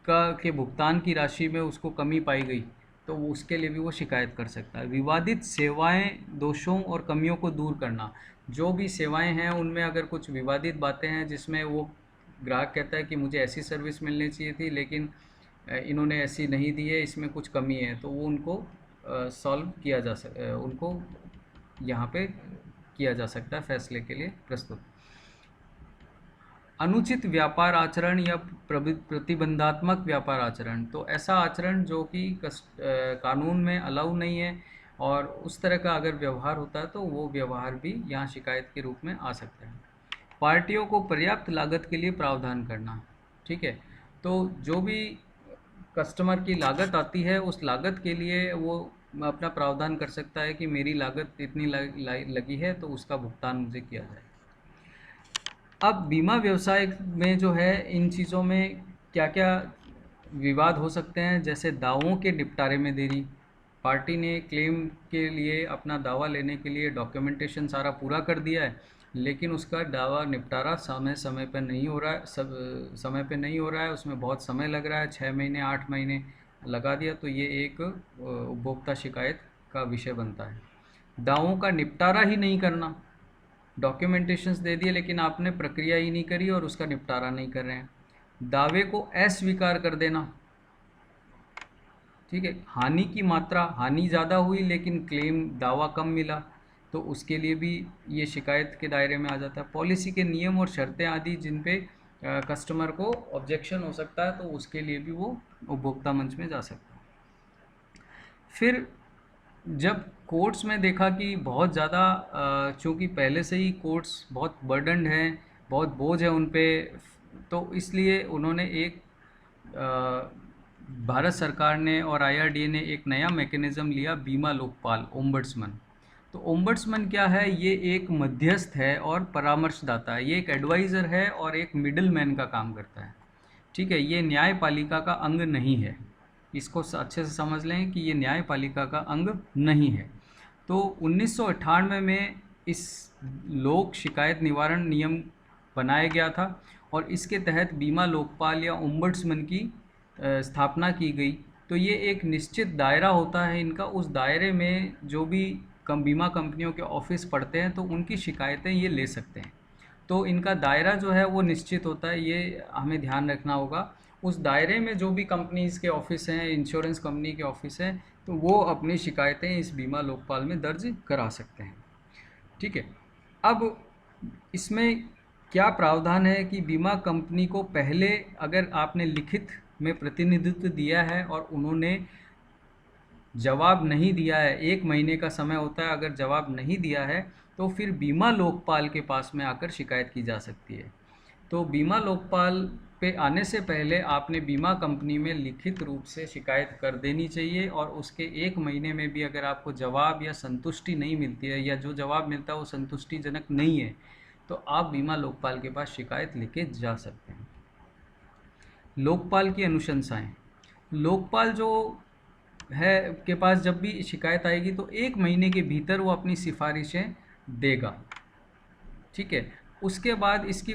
के भुगतान की राशि में उसको कमी पाई गई, तो वो उसके लिए भी वो शिकायत कर सकता है। विवादित सेवाएं, दोषों और कमियों को दूर करना। जो भी सेवाएं हैं उनमें अगर कुछ विवादित बातें हैं जिसमें वो ग्राहक कहता है कि मुझे ऐसी सर्विस मिलनी चाहिए थी लेकिन इन्होंने ऐसी नहीं दी है, इसमें कुछ कमी है, तो वो उनको सॉल्व किया जा उनको यहाँ पे किया जा सकता है फैसले के लिए प्रस्तुत। अनुचित व्यापार आचरण या प्रतिबंधात्मक व्यापार आचरण, तो ऐसा आचरण जो कि कानून में अलाउ नहीं है और उस तरह का अगर व्यवहार होता है तो वो व्यवहार भी यहाँ शिकायत के रूप में आ सकता है। पार्टियों को पर्याप्त लागत के लिए प्रावधान करना। ठीक है, तो जो भी कस्टमर की लागत आती है उस लागत के लिए वो अपना प्रावधान कर सकता है कि मेरी लागत इतनी लगी है तो उसका भुगतान मुझे किया जाए। अब बीमा व्यवसाय में जो है इन चीज़ों में क्या क्या विवाद हो सकते हैं, जैसे दावों के निपटारे में देरी। पार्टी ने क्लेम के लिए अपना दावा लेने के लिए डॉक्यूमेंटेशन सारा पूरा कर दिया है लेकिन उसका दावा निपटारा समय पे नहीं हो रहा है, समय पे नहीं हो रहा है, उसमें बहुत समय लग रहा है, 6 महीने 8 महीने लगा दिया, तो ये एक उपभोक्ता शिकायत का विषय बनता है। दावों का निपटारा ही नहीं करना, डॉक्यूमेंटेशंस दे दिए लेकिन आपने प्रक्रिया ही नहीं करी और उसका निपटारा नहीं कर रहे हैं। दावे को अस्वीकार कर देना। ठीक है, हानि की मात्रा, हानि ज़्यादा हुई लेकिन क्लेम दावा कम मिला, तो उसके लिए भी ये शिकायत के दायरे में आ जाता है। पॉलिसी के नियम और शर्तें आदि जिन पे कस्टमर को ऑब्जेक्शन हो सकता है तो उसके लिए भी वो उपभोक्ता मंच में जा सकता है। फिर जब कोर्ट्स में देखा कि बहुत ज़्यादा चूँकि पहले से ही कोर्ट्स बहुत बर्डन्ड हैं, बहुत बोझ है उन पे, तो इसलिए उन्होंने एक भारत सरकार ने और IRDA ने एक नया मैकेनिज़्म लिया, बीमा लोकपाल, ओम्बड्समन। तो ओम्बड्समन क्या है? ये एक मध्यस्थ है और परामर्शदाता है, ये एक एडवाइज़र है और एक मिडल मैन का काम करता है। ठीक है, ये न्यायपालिका का अंग नहीं है, इसको अच्छे से समझ लें कि ये न्यायपालिका का अंग नहीं है। तो 1998 में इस लोक शिकायत निवारण नियम बनाया गया था और इसके तहत बीमा लोकपाल या ओम्बड्समैन की स्थापना की गई। तो ये एक निश्चित दायरा होता है इनका, उस दायरे में जो भी बीमा कंपनियों के ऑफिस पड़ते हैं तो उनकी शिकायतें ये ले सकते हैं। तो इनका दायरा जो है वो निश्चित होता है, ये हमें ध्यान रखना होगा। उस दायरे में जो भी कंपनीज़ के ऑफिस हैं, इंश्योरेंस कंपनी के ऑफिस हैं, तो वो अपनी शिकायतें इस बीमा लोकपाल में दर्ज करा सकते हैं। ठीक है। अब इसमें क्या प्रावधान है कि बीमा कंपनी को पहले अगर आपने लिखित में प्रतिनिधित्व दिया है और उन्होंने जवाब नहीं दिया है, 1 महीने का समय होता है, अगर जवाब नहीं दिया है तो फिर बीमा लोकपाल के पास में आकर शिकायत की जा सकती है। तो बीमा लोकपाल पे आने से पहले आपने बीमा कंपनी में लिखित रूप से शिकायत कर देनी चाहिए और उसके 1 महीने में भी अगर आपको जवाब या संतुष्टि नहीं मिलती है या जो जवाब मिलता है वो संतुष्टिजनक नहीं है तो आप बीमा लोकपाल के पास शिकायत लेके जा सकते हैं। लोकपाल की अनुशंसाएं। लोकपाल जो है के पास जब भी शिकायत आएगी तो 1 महीने के भीतर वो अपनी सिफारिशें देगा। ठीक है। उसके बाद इसकी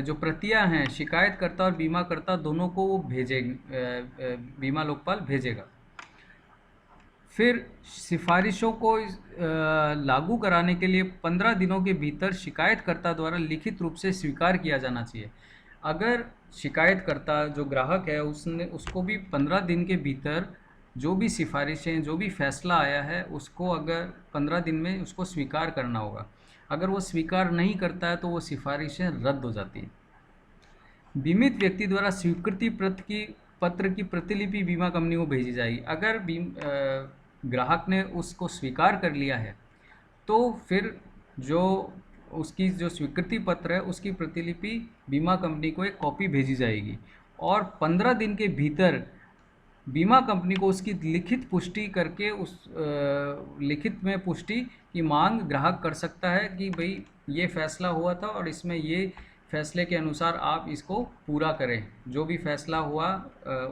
जो प्रतियां हैं शिकायतकर्ता और बीमाकर्ता दोनों को वो भेजेंगे, बीमा लोकपाल भेजेगा। फिर सिफारिशों को लागू कराने के लिए 15 दिनों के भीतर शिकायतकर्ता द्वारा लिखित रूप से स्वीकार किया जाना चाहिए। अगर शिकायतकर्ता जो ग्राहक है उसको भी 15 दिन के भीतर जो भी सिफारिशें, जो भी फैसला आया है उसको अगर 15 दिन में उसको स्वीकार करना होगा। अगर वो स्वीकार नहीं करता है तो वो सिफारिशें रद्द हो जाती हैं। बीमित व्यक्ति द्वारा स्वीकृति पत्र की प्रतिलिपि बीमा कंपनी को भेजी जाएगी। अगर ग्राहक ने उसको स्वीकार कर लिया है तो फिर जो उसकी जो स्वीकृति पत्र है उसकी प्रतिलिपि बीमा कंपनी को एक कॉपी भेजी जाएगी और 15 दिन के भीतर बीमा कंपनी को उसकी लिखित पुष्टि करके उस लिखित में पुष्टि की मांग ग्राहक कर सकता है कि भाई ये फैसला हुआ था और इसमें ये फैसले के अनुसार आप इसको पूरा करें। जो भी फैसला हुआ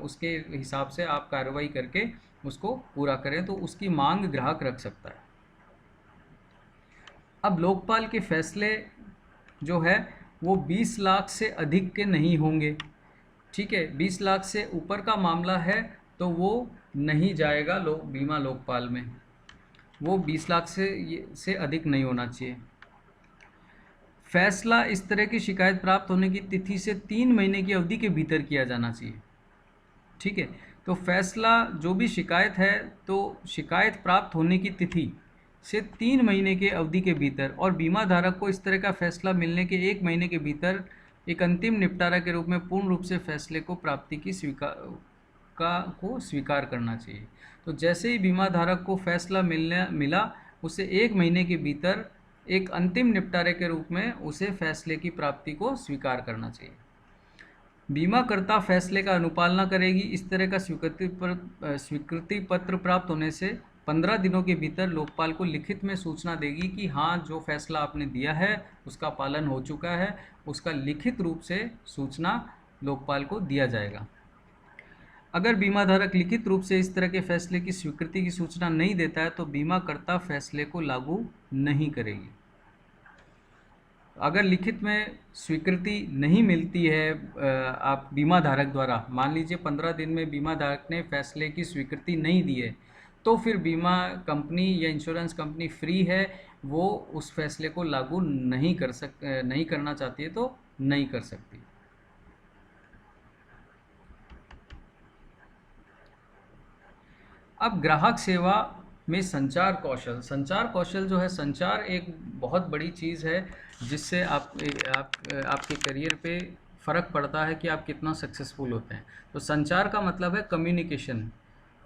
उसके हिसाब से आप कार्रवाई करके उसको पूरा करें, तो उसकी मांग ग्राहक रख सकता है। अब लोकपाल के फैसले जो है वो 20 लाख से अधिक के नहीं होंगे। ठीक है। 20 लाख से ऊपर का मामला है तो वो नहीं जाएगा बीमा लोकपाल में, वो 20 लाख से अधिक नहीं होना चाहिए। फैसला इस तरह की शिकायत प्राप्त होने की तिथि से 3 महीने की अवधि के भीतर किया जाना चाहिए। ठीक है। तो फैसला जो भी शिकायत है तो शिकायत प्राप्त होने की तिथि से 3 महीने के अवधि के भीतर और बीमा धारक को इस तरह का फैसला मिलने के 1 महीने के भीतर एक अंतिम निपटारा के रूप में पूर्ण रूप से फैसले को प्राप्ति की स्वीकार करना चाहिए। तो जैसे ही बीमा धारक को फैसला मिला उसे 1 महीने के भीतर एक अंतिम निपटारे के रूप में उसे फैसले की प्राप्ति को स्वीकार करना चाहिए। बीमाकर्ता फैसले का अनुपालना करेगी। इस तरह का स्वीकृति पत्र प्राप्त होने से 15 दिनों के भीतर लोकपाल को लिखित में सूचना देगी कि हाँ, जो फैसला आपने दिया है उसका पालन हो चुका है। उसका लिखित रूप से सूचना लोकपाल को दिया जाएगा। अगर बीमाधारक लिखित रूप से इस तरह के फैसले की स्वीकृति की सूचना नहीं देता है तो बीमाकर्ता फैसले को लागू नहीं करेगी। अगर लिखित में स्वीकृति नहीं मिलती है आप बीमा धारक द्वारा, मान लीजिए 15 दिन में बीमा धारक ने फैसले की स्वीकृति नहीं दी है, तो फिर बीमा कंपनी या इंश्योरेंस कंपनी फ्री है, वो उस फैसले को लागू नहीं करना चाहती है तो नहीं कर सकती। अब ग्राहक सेवा में संचार कौशल जो है, संचार एक बहुत बड़ी चीज़ है जिससे आपके करियर पे फ़र्क पड़ता है कि आप कितना सक्सेसफुल होते हैं। तो संचार का मतलब है कम्युनिकेशन,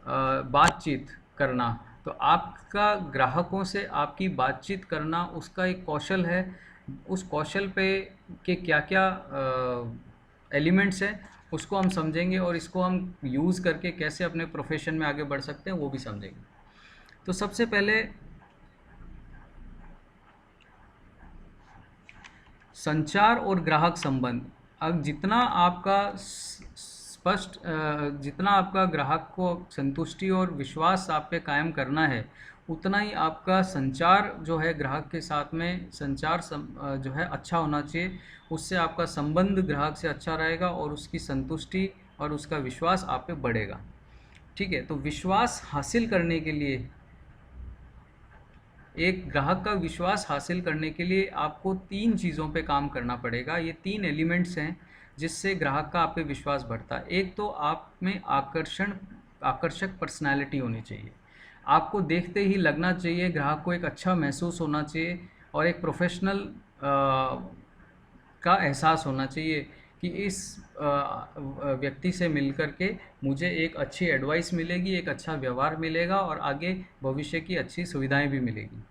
बातचीत करना। तो आपका ग्राहकों से आपकी बातचीत करना उसका एक कौशल है। उस कौशल पे के क्या क्या एलिमेंट्स हैं उसको हम समझेंगे और इसको हम यूज़ करके कैसे अपने प्रोफेशन में आगे बढ़ सकते हैं वो भी समझेंगे। तो सबसे पहले संचार और ग्राहक संबंध। अब जितना आपका स्पष्ट जितना आपका ग्राहक को संतुष्टि और विश्वास आप पे कायम करना है, उतना ही आपका संचार जो है ग्राहक के साथ में संचार जो है अच्छा होना चाहिए। उससे आपका संबंध ग्राहक से अच्छा रहेगा और उसकी संतुष्टि और उसका विश्वास आप पे बढ़ेगा। ठीक है, तो विश्वास हासिल करने के लिए, एक ग्राहक का विश्वास हासिल करने के लिए आपको 3 चीज़ों पे काम करना पड़ेगा। ये 3 एलिमेंट्स हैं जिससे ग्राहक का आप पे विश्वास बढ़ता है। एक तो आप में आकर्षक पर्सनैलिटी होनी चाहिए। आपको देखते ही लगना चाहिए, ग्राहक को एक अच्छा महसूस होना चाहिए और एक प्रोफेशनल का एहसास होना चाहिए कि इस व्यक्ति से मिलकर के मुझे एक अच्छी एडवाइस मिलेगी, एक अच्छा व्यवहार मिलेगा और आगे भविष्य की अच्छी सुविधाएं भी मिलेगी।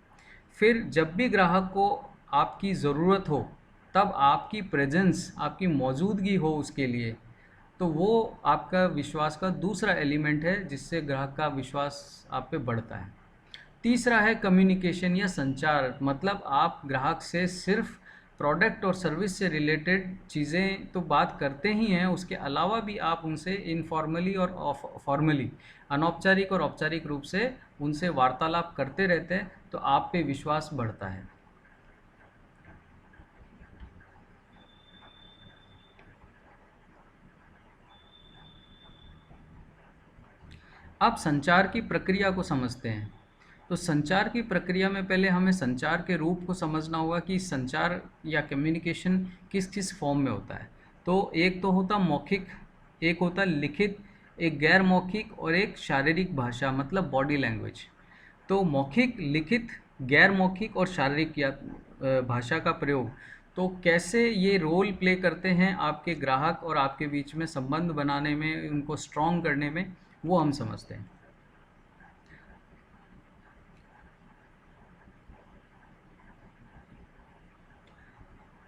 फिर जब भी ग्राहक को आपकी ज़रूरत हो, तब आपकी प्रेजेंस, आपकी मौजूदगी हो उसके लिए, तो वो आपका विश्वास का दूसरा एलिमेंट है जिससे ग्राहक का विश्वास आप पे बढ़ता है। तीसरा है कम्युनिकेशन या संचार, मतलब आप ग्राहक से सिर्फ प्रोडक्ट और सर्विस से रिलेटेड चीज़ें तो बात करते ही हैं, उसके अलावा भी आप उनसे इनफॉर्मली और फॉर्मली, अनौपचारिक और औपचारिक रूप से उनसे वार्तालाप करते रहते हैं, तो आप पे विश्वास बढ़ता है। आप संचार की प्रक्रिया को समझते हैं, तो संचार की प्रक्रिया में पहले हमें संचार के रूप को समझना होगा कि संचार या कम्युनिकेशन किस किस फॉर्म में होता है। तो एक तो होता मौखिक, एक होता लिखित, एक गैर मौखिक और एक शारीरिक भाषा मतलब बॉडी लैंग्वेज। तो मौखिक, लिखित, गैर मौखिक और शारीरिक या भाषा का प्रयोग, तो कैसे ये रोल प्ले करते हैं आपके ग्राहक और आपके बीच में संबंध बनाने में, उनको स्ट्रॉन्ग करने में, वो हम समझते हैं।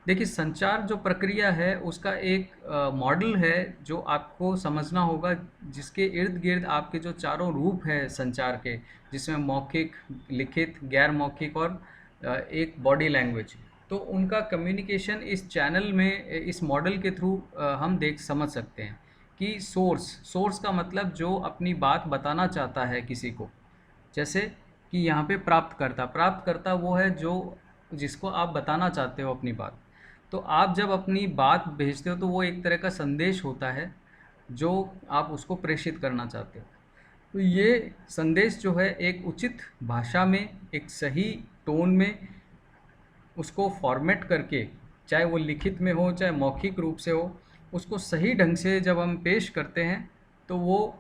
देखिए, संचार जो प्रक्रिया है उसका एक मॉडल है जो आपको समझना होगा, जिसके इर्द गिर्द आपके जो चारों रूप हैं संचार के, जिसमें मौखिक, लिखित, गैर मौखिक और एक बॉडी लैंग्वेज, तो उनका कम्युनिकेशन इस चैनल में, इस मॉडल के थ्रू हम समझ सकते हैं कि सोर्स का मतलब जो अपनी बात बताना चाहता है किसी को। जैसे कि यहाँ पे प्राप्तकर्ता वो है जो, जिसको आप बताना चाहते हो अपनी बात। तो आप जब अपनी बात भेजते हो तो वो एक तरह का संदेश होता है जो आप उसको प्रेषित करना चाहते हो। तो ये संदेश जो है एक उचित भाषा में, एक सही टोन में उसको फॉर्मेट करके, चाहे वो लिखित में हो चाहे मौखिक रूप से हो, उसको सही ढंग से जब हम पेश करते हैं तो वो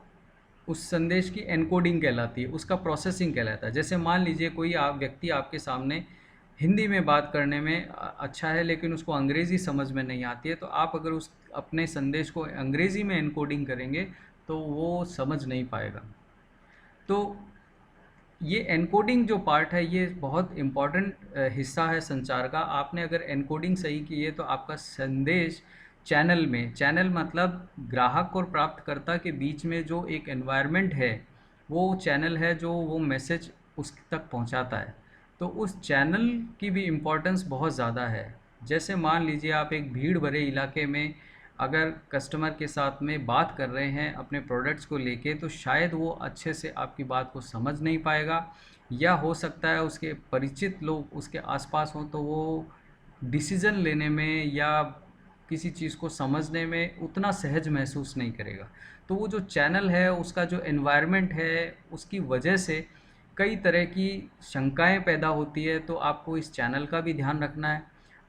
उस संदेश की एनकोडिंग कहलाती है, उसका प्रोसेसिंग कहलाता है। जैसे मान लीजिए कोई व्यक्ति आपके सामने हिंदी में बात करने में अच्छा है लेकिन उसको अंग्रेज़ी समझ में नहीं आती है, तो आप अगर उस अपने संदेश को अंग्रेज़ी में एनकोडिंग करेंगे तो वो समझ नहीं पाएगा। तो ये एनकोडिंग जो पार्ट है ये बहुत इम्पॉर्टेंट हिस्सा है संचार का। आपने अगर एनकोडिंग सही की है तो आपका संदेश चैनल में, चैनल मतलब ग्राहक और प्राप्तकर्ता के बीच में जो एक एनवायरनमेंट है, वो चैनल है जो वो मैसेज उस तक पहुंचाता है। तो उस चैनल की भी इम्पोर्टेंस बहुत ज़्यादा है। जैसे मान लीजिए आप एक भीड़ भरे इलाके में अगर कस्टमर के साथ में बात कर रहे हैं अपने प्रोडक्ट्स को लेके, तो शायद वो अच्छे से आपकी बात को समझ नहीं पाएगा, या हो सकता है उसके परिचित लोग उसके आसपास हों तो वो डिसीज़न लेने में या किसी चीज़ को समझने में उतना सहज महसूस नहीं करेगा। तो वो जो चैनल है, उसका जो एनवायरनमेंट है, उसकी वजह से कई तरह की शंकाएं पैदा होती है। तो आपको इस चैनल का भी ध्यान रखना है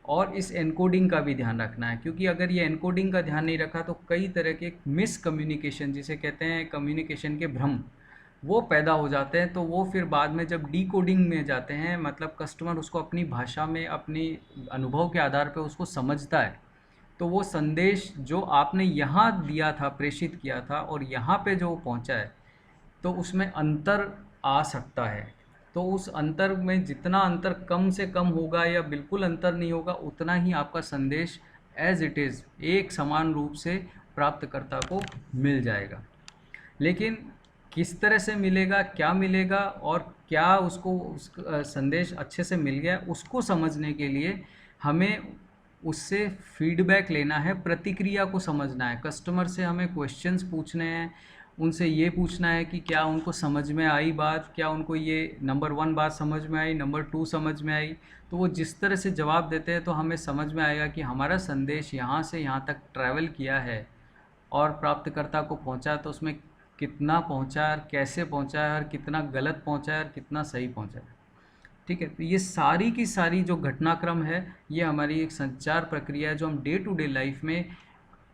और इस एनकोडिंग का भी ध्यान रखना है, क्योंकि अगर ये एनकोडिंग का ध्यान नहीं रखा तो कई तरह के मिस कम्युनिकेशन, जिसे कहते हैं कम्युनिकेशन के भ्रम, वो पैदा हो जाते हैं। तो वो फिर बाद में जब डीकोडिंग में जाते हैं, मतलब कस्टमर उसको अपनी भाषा में, अपनी अनुभव के आधार पर उसको समझता है, तो वो संदेश जो आपने यहाँ दिया था, प्रेषित किया था, और यहाँ पे जो पहुँचा है, तो उसमें अंतर आ सकता है। तो उस अंतर में जितना अंतर कम से कम होगा या बिल्कुल अंतर नहीं होगा, उतना ही आपका संदेश एज़ इट इज़ एक समान रूप से प्राप्तकर्ता को मिल जाएगा। लेकिन किस तरह से मिलेगा, क्या मिलेगा और क्या उसको संदेश अच्छे से मिल गया, उसको समझने के लिए हमें उससे फीडबैक लेना है, प्रतिक्रिया को समझना है। कस्टमर से हमें क्वेश्चंस पूछने हैं, उनसे ये पूछना है कि क्या उनको समझ में आई बात, क्या उनको ये नंबर 1 बात समझ में आई, नंबर 2 समझ में आई। तो वो जिस तरह से जवाब देते हैं तो हमें समझ में आएगा कि हमारा संदेश यहाँ से यहाँ तक ट्रैवल किया है और प्राप्तकर्ता को पहुँचा, तो उसमें कितना पहुँचा और कैसे पहुँचा है और कितना गलत पहुँचा है और कितना सही पहुँचा है। ठीक है, तो ये सारी की सारी जो घटनाक्रम है, ये हमारी एक संचार प्रक्रिया है जो हम डे टू डे लाइफ में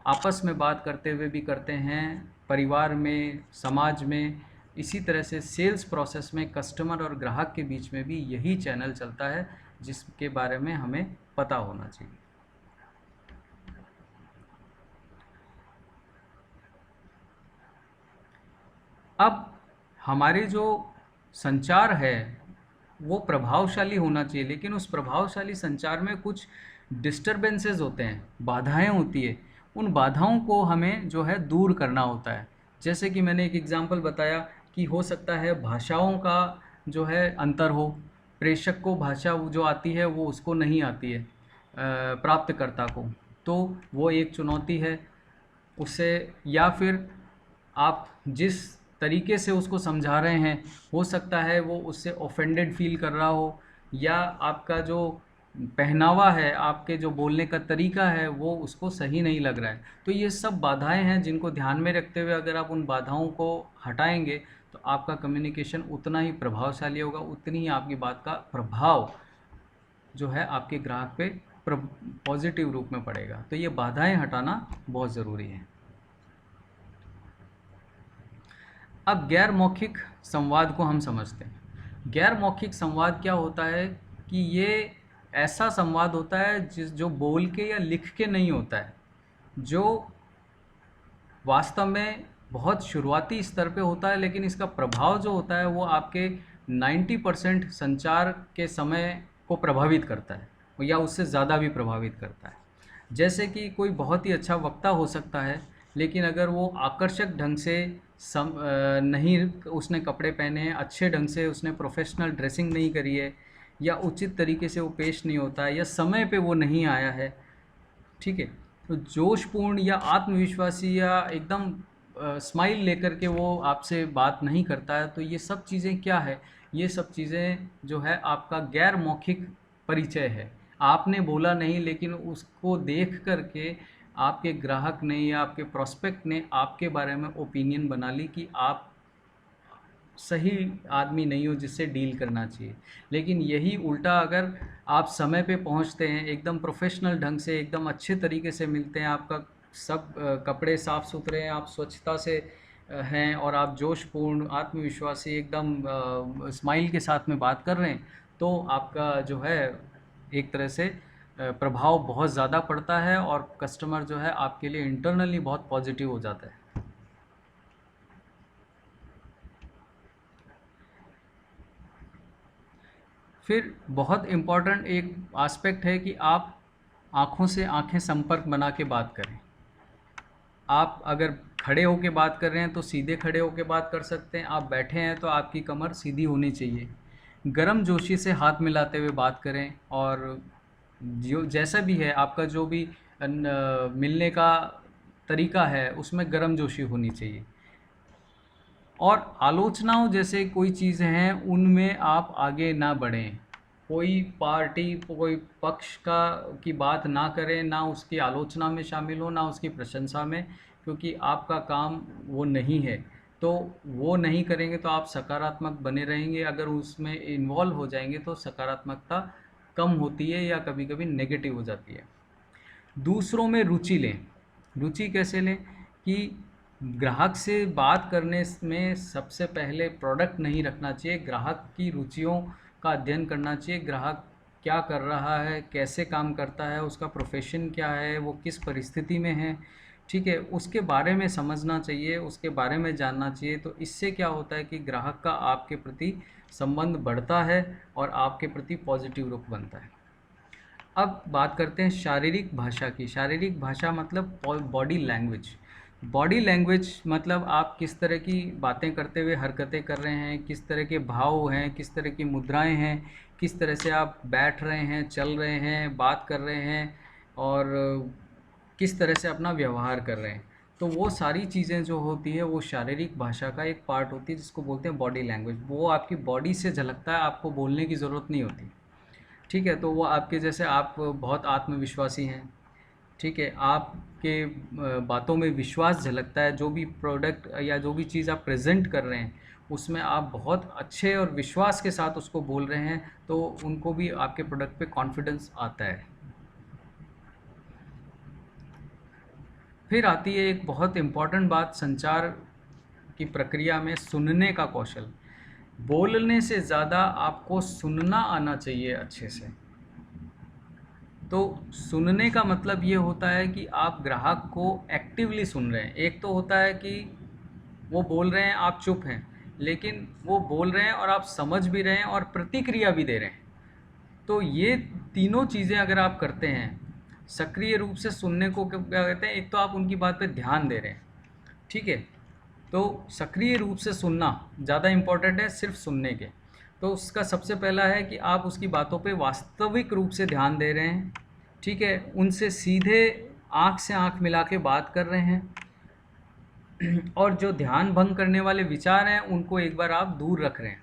आपस में बात करते हुए भी करते हैं, परिवार में, समाज में। इसी तरह से सेल्स प्रोसेस में कस्टमर और ग्राहक के बीच में भी यही चैनल चलता है, जिसके बारे में हमें पता होना चाहिए। अब हमारे जो संचार है वो प्रभावशाली होना चाहिए, लेकिन उस प्रभावशाली संचार में कुछ डिस्टरबेंसेस होते हैं, बाधाएं होती है। उन बाधाओं को हमें जो है दूर करना होता है। जैसे कि मैंने एक एग्जांपल बताया कि हो सकता है भाषाओं का जो है अंतर हो, प्रेषक को भाषा जो आती है वो उसको नहीं आती है, प्राप्तकर्ता को, तो वो एक चुनौती है उससे। या फिर आप जिस तरीके से उसको समझा रहे हैं, हो सकता है वो उससे ऑफेंडेड फील कर रहा हो, या आपका जो पहनावा है, आपके जो बोलने का तरीका है वो उसको सही नहीं लग रहा है। तो ये सब बाधाएं हैं जिनको ध्यान में रखते हुए अगर आप उन बाधाओं को हटाएंगे तो आपका कम्युनिकेशन उतना ही प्रभावशाली होगा, उतनी ही आपकी बात का प्रभाव जो है आपके ग्राहक पे पॉजिटिव रूप में पड़ेगा। तो ये बाधाएं हटाना बहुत ज़रूरी है। अब गैर मौखिक संवाद को हम समझते हैं। गैर मौखिक संवाद क्या होता है कि ये ऐसा संवाद होता है जो बोल के या लिख के नहीं होता है, जो वास्तव में बहुत शुरुआती स्तर पे होता है, लेकिन इसका प्रभाव जो होता है वो आपके 90% संचार के समय को प्रभावित करता है, या उससे ज़्यादा भी प्रभावित करता है। जैसे कि कोई बहुत ही अच्छा वक्ता हो सकता है, लेकिन अगर वो आकर्षक ढंग से नहीं उसने कपड़े पहने हैं, अच्छे ढंग से उसने प्रोफेशनल ड्रेसिंग नहीं करी है, या उचित तरीके से वो पेश नहीं होता है, या समय पे वो नहीं आया है, ठीक है, तो जोशपूर्ण या आत्मविश्वासी या एकदम स्माइल लेकर के वो आपसे बात नहीं करता है, तो ये सब चीज़ें क्या है? ये सब चीज़ें जो है आपका गैर मौखिक परिचय है। आपने बोला नहीं, लेकिन उसको देख कर के आपके ग्राहक ने या आपके प्रोस्पेक्ट ने आपके बारे में ओपिनियन बना ली कि आप सही आदमी नहीं हो जिससे डील करना चाहिए। लेकिन यही उल्टा अगर आप समय पे पहुंचते हैं, एकदम प्रोफेशनल ढंग से, एकदम अच्छे तरीके से मिलते हैं, आपका सब कपड़े साफ़ सुथरे हैं, आप स्वच्छता से हैं, और आप जोशपूर्ण, आत्मविश्वासी, एकदम स्माइल के साथ में बात कर रहे हैं, तो आपका जो है एक तरह से प्रभाव बहुत ज़्यादा पड़ता है, और कस्टमर जो है आपके लिए इंटरनली बहुत पॉजिटिव हो जाता है। फिर बहुत इम्पॉर्टेंट एक एस्पेक्ट है कि आप आँखों से आँखें संपर्क बना के बात करें। आप अगर खड़े होके बात कर रहे हैं तो सीधे खड़े होके बात कर सकते हैं, आप बैठे हैं तो आपकी कमर सीधी होनी चाहिए। गर्म जोशी से हाथ मिलाते हुए बात करें, और जो जैसा भी है आपका जो भी मिलने का तरीका है उसमें गर्म जोशी होनी चाहिए। और आलोचनाओं जैसे कोई चीज़ें हैं उनमें आप आगे ना बढ़ें। कोई पार्टी, कोई पक्ष की बात ना करें, ना उसकी आलोचना में शामिल हो, ना उसकी प्रशंसा में, क्योंकि आपका काम वो नहीं है। तो वो नहीं करेंगे तो आप सकारात्मक बने रहेंगे। अगर उसमें इन्वॉल्व हो जाएंगे तो सकारात्मकता कम होती है या कभी कभी नेगेटिव हो जाती है। दूसरों में रुचि लें। रुचि कैसे लें कि ग्राहक से बात करने में सबसे पहले प्रोडक्ट नहीं रखना चाहिए, ग्राहक की रुचियों का अध्ययन करना चाहिए। ग्राहक क्या कर रहा है, कैसे काम करता है, उसका प्रोफेशन क्या है, वो किस परिस्थिति में है, ठीक है, उसके बारे में समझना चाहिए, उसके बारे में जानना चाहिए। तो इससे क्या होता है कि ग्राहक का आपके प्रति संबंध बढ़ता है और आपके प्रति पॉजिटिव रुख बनता है। अब बात करते हैं शारीरिक भाषा की। शारीरिक भाषा मतलब बॉडी लैंग्वेज। बॉडी लैंग्वेज मतलब आप किस तरह की बातें करते हुए हरकतें कर रहे हैं, किस तरह के भाव हैं, किस तरह की मुद्राएं हैं, किस तरह से आप बैठ रहे हैं, चल रहे हैं, बात कर रहे हैं, और किस तरह से अपना व्यवहार कर रहे हैं। तो वो सारी चीज़ें जो होती है वो शारीरिक भाषा का एक पार्ट होती है जिसको बोलते हैं बॉडी लैंग्वेज। वो आपकी बॉडी से झलकता है, आपको बोलने की ज़रूरत नहीं होती। ठीक है, तो वो आपके जैसे आप बहुत आत्मविश्वासी हैं, ठीक है, आपके बातों में विश्वास झलकता है, जो भी प्रोडक्ट या जो भी चीज़ आप प्रेजेंट कर रहे हैं उसमें आप बहुत अच्छे और विश्वास के साथ उसको बोल रहे हैं, तो उनको भी आपके प्रोडक्ट पे कॉन्फिडेंस आता है। फिर आती है एक बहुत इम्पॉर्टेंट बात संचार की प्रक्रिया में, सुनने का कौशल। बोलने से ज़्यादा आपको सुनना आना चाहिए अच्छे से। तो सुनने का मतलब ये होता है कि आप ग्राहक को एक्टिवली सुन रहे हैं। एक तो होता है कि वो बोल रहे हैं, आप चुप हैं, लेकिन वो बोल रहे हैं और आप समझ भी रहे हैं और प्रतिक्रिया भी दे रहे हैं। तो ये तीनों चीज़ें अगर आप करते हैं, सक्रिय रूप से सुनने को क्या कहते हैं, एक तो आप उनकी बात पे ध्यान दे रहे हैं, ठीक है, तो सक्रिय रूप से सुनना ज़्यादा इम्पोर्टेंट है सिर्फ सुनने के। तो उसका सबसे पहला है कि आप उसकी बातों पे वास्तविक रूप से ध्यान दे रहे हैं, ठीक है, उनसे सीधे आँख से आँख मिला के बात कर रहे हैं, और जो ध्यान भंग करने वाले विचार हैं उनको एक बार आप दूर रख रहे हैं।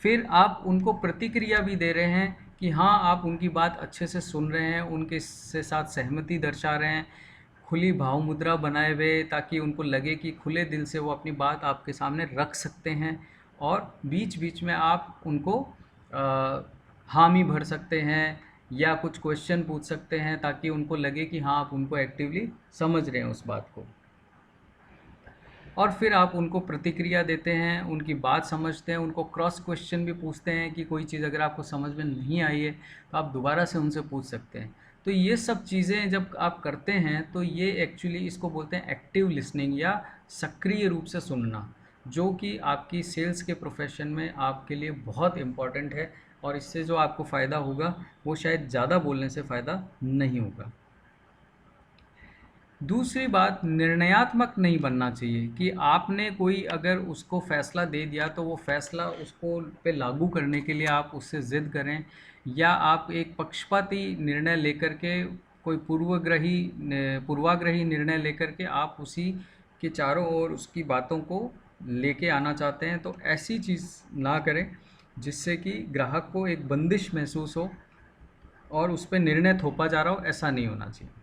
फिर आप उनको प्रतिक्रिया भी दे रहे हैं कि हाँ, आप उनकी बात अच्छे से सुन रहे हैं, उनके से साथ सहमति दर्शा रहे हैं, खुली भाव मुद्रा बनाए हुए, ताकि उनको लगे कि खुले दिल से वो अपनी बात आपके सामने रख सकते हैं। और बीच बीच में आप उनको हामी भर सकते हैं या कुछ क्वेश्चन पूछ सकते हैं, ताकि उनको लगे कि हाँ, आप उनको एक्टिवली समझ रहे हैं उस बात को। और फिर आप उनको प्रतिक्रिया देते हैं, उनकी बात समझते हैं, उनको क्रॉस क्वेश्चन भी पूछते हैं कि कोई चीज़ अगर आपको समझ में नहीं आई है तो आप दोबारा से उनसे पूछ सकते हैं। तो ये सब चीज़ें जब आप करते हैं तो ये एक्चुअली इसको बोलते हैं एक्टिव लिसनिंग या सक्रिय रूप से सुनना, जो कि आपकी सेल्स के प्रोफेशन में आपके लिए बहुत इम्पॉर्टेंट है। और इससे जो आपको फ़ायदा होगा वो शायद ज़्यादा बोलने से फ़ायदा नहीं होगा। दूसरी बात, निर्णयात्मक नहीं बनना चाहिए कि आपने कोई अगर उसको फ़ैसला दे दिया तो वो फ़ैसला उसको पे लागू करने के लिए आप उससे ज़िद करें, या आप एक पक्षपाती निर्णय लेकर के कोई पूर्वाग्रही निर्णय लेकर के आप उसी के चारों ओर उसकी बातों को लेके आना चाहते हैं। तो ऐसी चीज़ ना करें जिससे कि ग्राहक को एक बंदिश महसूस हो और उस पे निर्णय थोपा जा रहा हो, ऐसा नहीं होना चाहिए।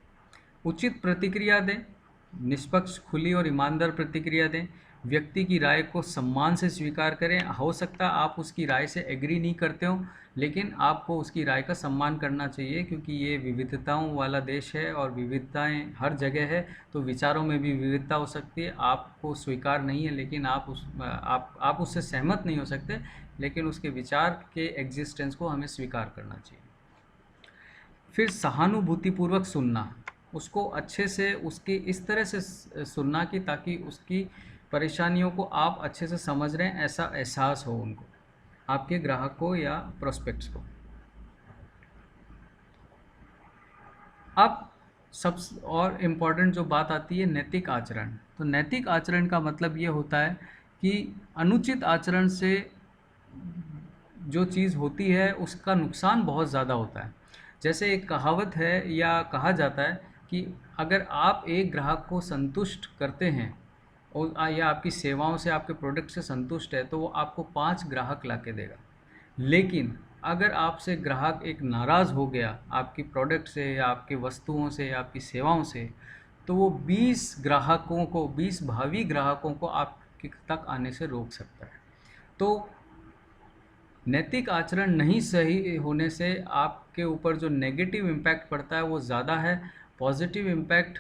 उचित प्रतिक्रिया दें, निष्पक्ष, खुली और ईमानदार प्रतिक्रिया दें, व्यक्ति की राय को सम्मान से स्वीकार करें। हो सकता है आप उसकी राय से एग्री नहीं करते हो, लेकिन आपको उसकी राय का सम्मान करना चाहिए, क्योंकि ये विविधताओं वाला देश है और विविधताएं हर जगह है, तो विचारों में भी विविधता हो सकती है। आपको स्वीकार नहीं है, लेकिन आप उससे सहमत नहीं हो सकते, लेकिन उसके विचार के एग्जिस्टेंस को हमें स्वीकार करना चाहिए। फिर सहानुभूतिपूर्वक सुनना, उसको अच्छे से उसके इस तरह से सुनना कि ताकि उसकी परेशानियों को आप अच्छे से समझ रहे हैं, ऐसा एहसास हो उनको, आपके ग्राहक को या प्रोस्पेक्ट्स को। अब सब और इम्पॉर्टेंट जो बात आती है, नैतिक आचरण। तो नैतिक आचरण का मतलब ये होता है कि अनुचित आचरण से जो चीज़ होती है उसका नुकसान बहुत ज़्यादा होता है। जैसे एक कहावत है या कहा जाता है कि अगर आप एक ग्राहक को संतुष्ट करते हैं और या आपकी सेवाओं से, आपके प्रोडक्ट से संतुष्ट है, तो वो आपको 5 ग्राहक ला के देगा। लेकिन अगर आपसे ग्राहक एक नाराज़ हो गया आपकी प्रोडक्ट से या आपकी वस्तुओं से या आपकी सेवाओं से, तो वो 20 भावी ग्राहकों को आपके तक आने से रोक सकता है। तो नैतिक आचरण नहीं सही होने से आपके ऊपर जो नेगेटिव इम्पैक्ट पड़ता है वो ज़्यादा है, पॉजिटिव इम्पैक्ट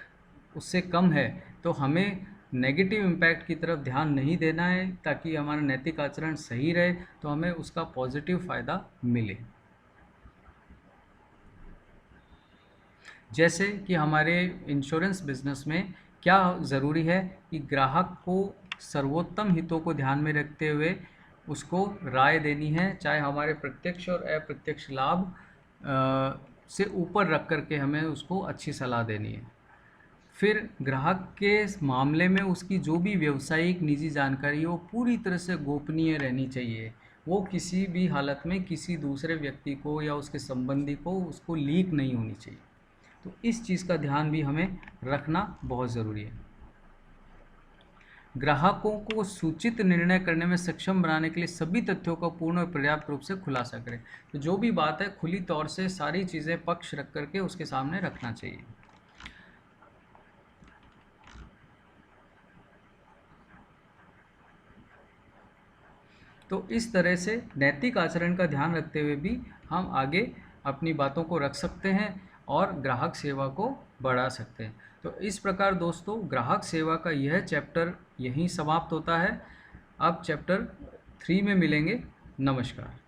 उससे कम है। तो हमें नेगेटिव इम्पैक्ट की तरफ ध्यान नहीं देना है, ताकि हमारा नैतिक आचरण सही रहे, तो हमें उसका पॉजिटिव फ़ायदा मिले। जैसे कि हमारे इंश्योरेंस बिजनेस में क्या ज़रूरी है कि ग्राहक को सर्वोत्तम हितों को ध्यान में रखते हुए उसको राय देनी है, चाहे हमारे प्रत्यक्ष और अप्रत्यक्ष लाभ से ऊपर रख करके हमें उसको अच्छी सलाह देनी है। फिर ग्राहक के मामले में उसकी जो भी व्यावसायिक निजी जानकारी हो पूरी तरह से गोपनीय रहनी चाहिए। वो किसी भी हालत में किसी दूसरे व्यक्ति को या उसके संबंधी को उसको लीक नहीं होनी चाहिए। तो इस चीज़ का ध्यान भी हमें रखना बहुत ज़रूरी है। ग्राहकों को सूचित निर्णय करने में सक्षम बनाने के लिए सभी तथ्यों का पूर्ण और पर्याप्त रूप से खुलासा करें। तो जो भी बात है खुली तौर से सारी चीज़ें पक्ष रख करके उसके सामने रखना चाहिए। तो इस तरह से नैतिक आचरण का ध्यान रखते हुए भी हम आगे अपनी बातों को रख सकते हैं और ग्राहक सेवा को बढ़ा सकते हैं। तो इस प्रकार दोस्तों ग्राहक सेवा का यह चैप्टर यहीं समाप्त होता है। अब चैप्टर 3 में मिलेंगे। नमस्कार।